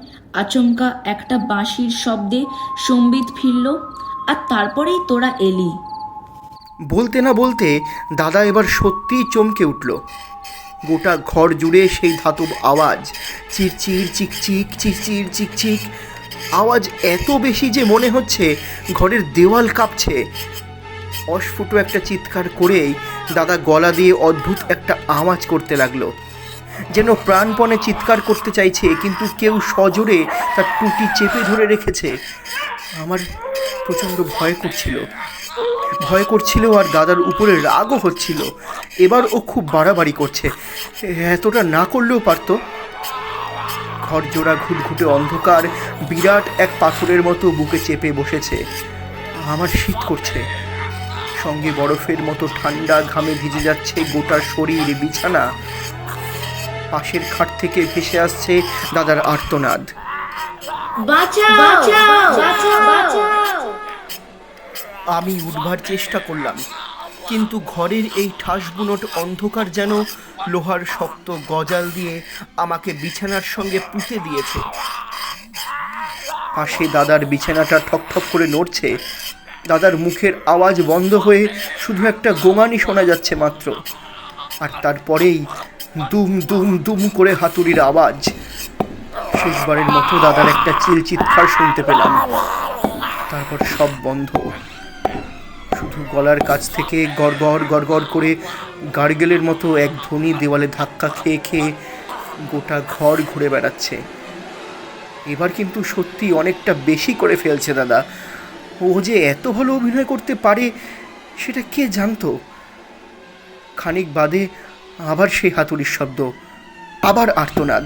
আচমকা একটা বাঁশির শব্দে সম্বিত ফিরল, আর তারপরেই তোরা এলি। বলতে না বলতে দাদা এবার সত্যিই চমকে উঠল। গোটা ঘর জুড়ে সেই ধাতব আওয়াজ, চিরচির চিকচিক, চিরচির চিকচিক। আওয়াজ এত বেশি যে মনে হচ্ছে ঘরের দেওয়াল কাঁপছে। অস্ফুট একটা চিৎকার করেই দাদা গলা দিয়ে অদ্ভুত একটা আওয়াজ করতে লাগলো, যেন প্রাণপণে চিৎকার করতে চাইছে, কিন্তু কেউ সজোরে তার টুটি চেপে ধরে রেখেছে। আমার প্রচণ্ড ভয় করছিল আর দাদার উপরে রাগও হচ্ছিল। এবার ও খুব বাড়াবাড়ি করছে, এতটা না করলেও পারতো। ঘর জোড়া ঘুটঘুটে অন্ধকার বিরাট এক পাথরের মতো বুকে চেপে বসেছে। আমার শীত করছে, সঙ্গে বরফের মতো ঠান্ডা ঘামে ভিজে যাচ্ছে গোটা শরীর। বিছানা, পাশের খাট থেকে ভেসে আসছে দাদার আর্তনাদ, আমি উঠবার চেষ্টা করলাম, কিন্তু ঘরের এই ঠাসবুনোট অন্ধকার যেন লোহার শক্ত গজাল দিয়ে আমাকে বিছানার সঙ্গে পুঁতে দিয়েছে। পাশে দাদার বিছানাটা ঠকঠক করে নড়ছে। দাদার মুখের আওয়াজ বন্ধ হয়ে শুধু একটা গোঙানি শোনা যাচ্ছে মাত্র। আর তারপরেই দুম দুম দুম করে হাতুড়ির আওয়াজ। শেষবারের মতো দাদার একটা চিৎকার শুনতে পেলাম। তারপর সব বন্ধ, শুধু গলার কাছ থেকে গড়গড় গড়গড় করে গার্গেলের মতো এক ধ্বনি দেওয়ালে ধাক্কা খেয়ে খেয়ে গোটা ঘর ঘুরে বেড়াচ্ছে। এবার কিন্তু সত্যি অনেকটা বেশি করে ফেলছে দাদা। ও যে এত ভালো অভিনয় করতে পারে সেটা কে জানতো। খানিক বাদে আবার সেই হাতুড়ির শব্দ, আবার আর্তনাদ।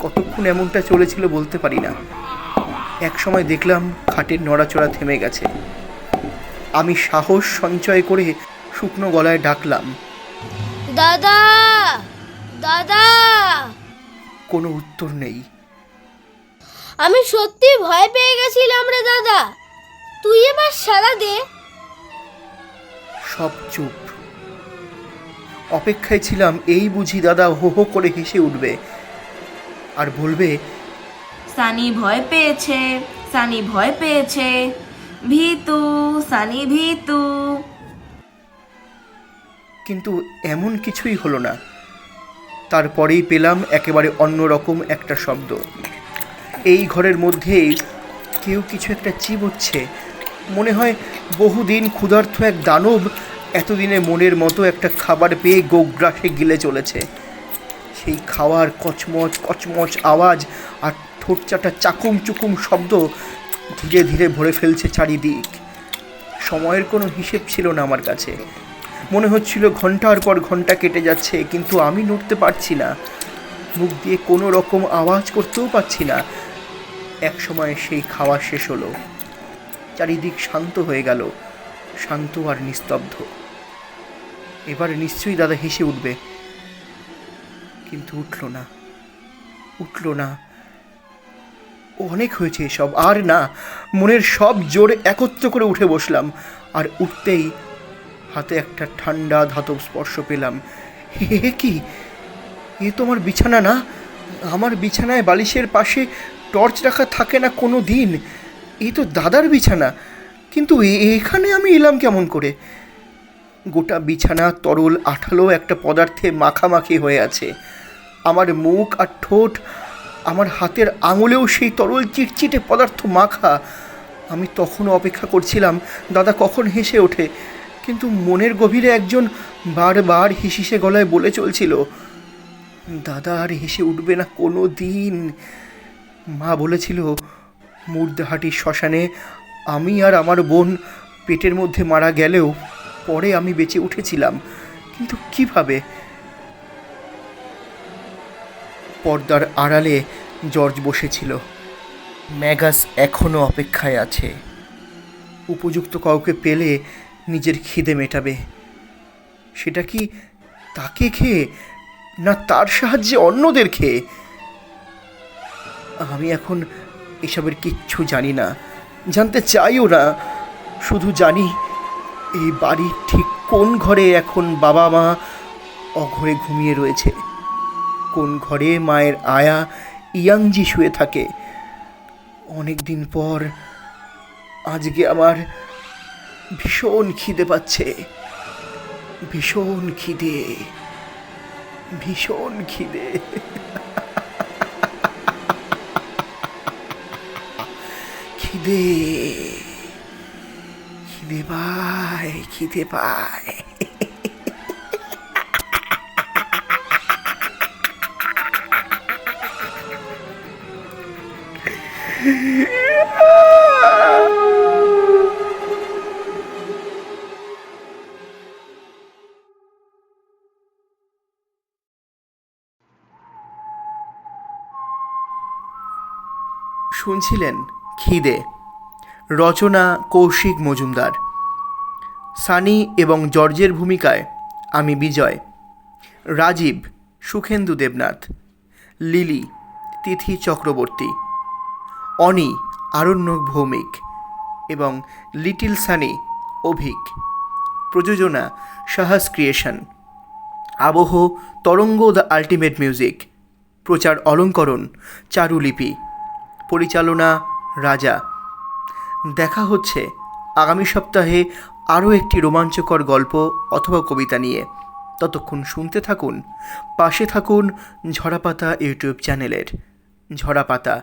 কতক্ষণ এমনটা চলেছিল বলতে পারি না। এক সময় দেখলাম খাটের নড়াচড়া থেমে গেছে। আমি সাহস সঞ্চয় করে শুকনো গলায় ডাকলাম, দাদা, দাদা। কোনো উত্তর নেই। আমি সত্যি ভয় পেয়ে গেছিলাম রে দাদা, তুই এবার সাড়া দে। সব চুপ। অপেক্ষায় ছিলাম এই বুঝি দাদা হো হো করে হেসে উঠবে আর বলবে, সানি ভয় পেয়েছে, সানি ভয় পেয়েছে, ভীতু, সানি ভীতু। কিন্তু এমন কিছুই হলো না। তারপরেই পেলাম একেবারে অন্যরকম একটা শব্দ। এই ঘরের মধ্যেই কেউ কিছু একটা চিবোচ্ছে। মনে হয় বহুদিন ক্ষুধার্ত এক দানব এতদিনে মনের মতো একটা খাবার পেয়ে গোগ্রাসে গিলে চলেছে। সেই খাওয়ার কচমচ কচমচ আওয়াজ আর ঠোঁট চাটা চাকুম চুকুম শব্দ ধীরে ধীরে ভরে ফেলছে চারিদিক। সময়ের কোনো হিসেব ছিল না আমার কাছে। মনে হচ্ছিল ঘন্টার পর ঘন্টা কেটে যাচ্ছে, কিন্তু আমি নড়তে পারছি না, মুখ দিয়ে কোনো রকম আওয়াজ করতেও পারছি না। এক সময় সেই খাওয়া শেষ হলো, চারিদিক শান্ত হয়ে গেল, শান্ত আর নিস্তব্ধ। এবার নিশ্চয়ই দাদা হেসে উঠবে, কিন্তু উঠল না। অনেক হয়েছে এসব, আর না। মনের সব জোর একত্র করে উঠে বসলাম, আর উঠতেই হাতে একটা ঠান্ডা ধাতব স্পর্শ পেলাম। হে কি, এ তো আমার বিছানা না। আমার বিছানায় বালিশের পাশে টর্চ রাখা থাকে না কোনো দিন। এই তো দাদার বিছানা, কিন্তু এখানে আমি এলাম কেমন করে? গোটা বিছানা তরল আঠালো একটা পদার্থে মাখামাখি হয়ে আছে। আমার মুখ আর ঠোঁট, আমার হাতের আঙুলেও সেই তরল চিটচিটে পদার্থ মাখা। আমি তখনও অপেক্ষা করছিলাম দাদা কখন হেসে ওঠে, কিন্তু মনের গভীরে একজন বারবার হিসিসে গলায় বলে চলছিল, দাদা আর হেসে উঠবে না কোনো দিন। মা বলেছিল মুর্দাহাটির শ্মশানে আমি আর আমার বোন পেটের মধ্যে মারা গেলেও পরে আমি বেঁচে উঠেছিলাম, কিন্তু কিভাবে? পর্দার আড়ালে জর্জ বসেছিল। ম্যাগাস এখনও অপেক্ষায় আছে, উপযুক্ত কাউকে পেলে নিজের খিদে মেটাবে। সেটা কি তাকে খেয়ে, না তার সাহায্যে অন্যদের খেয়ে? আমি এখন এসবের কিচ্ছু জানি না, জানতে চাইও না। শুধু জানি এই বাড়ির ঠিক কোন ঘরে এখন বাবা মা অঘরে ঘুমিয়ে রয়েছে, কোন ঘরে মায়ের আয়া ইয়াংজি শুয়ে থাকে। অনেক দিন পর আজকে আমার ভীষণ খিদে পাচ্ছে, ভীষণ খিদে, ভীষণ খিদে। খিদে, খিদে পায়, খিদে পায়। শুনছিলেন খিদে, রচনা কৌশিক মজুমদার, সানি এবং জর্জের ভূমিকায় আমি বিজয়, রাজীব সুখেন্দু দেবনাথ, লিলি তিথি চক্রবর্তী, অনি আরণ্যক ভৌমিক এবং লিটিল সানি অভিক। প্রযোজনা সাহস ক্রিয়েশন। আবহ তরঙ্গ দ্য আল্টিমেট মিউজিক। প্রচার অলঙ্করণ চারুলিপি। পরিচালনা রাজা। দেখা হচ্ছে আগামী সপ্তাহে আরও একটি রোমাঞ্চকর গল্প অথবা কবিতা নিয়ে। ততক্ষণ শুনতে থাকুন, পাশে থাকুন ঝরাপাতা ইউটিউব চ্যানেলের। ঝরাপাতা,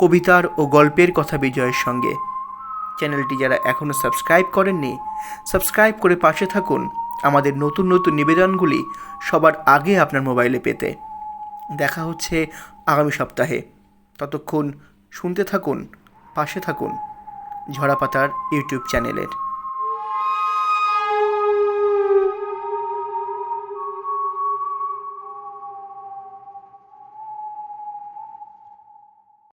কবিতার ও গল্পের কথা বিজয়ের সঙ্গে। চ্যানেলটি যারা এখনও সাবস্ক্রাইব করেননি, সাবস্ক্রাইব করে পাশে থাকুন আমাদের নতুন নতুন নিবেদনগুলি সবার আগে আপনার মোবাইলে পেতে। দেখা হচ্ছে আগামী সপ্তাহে। ততক্ষণ শুনতে থাকুন, পাশে থাকুন ঝরাপাতার ইউটিউব চ্যানেলের।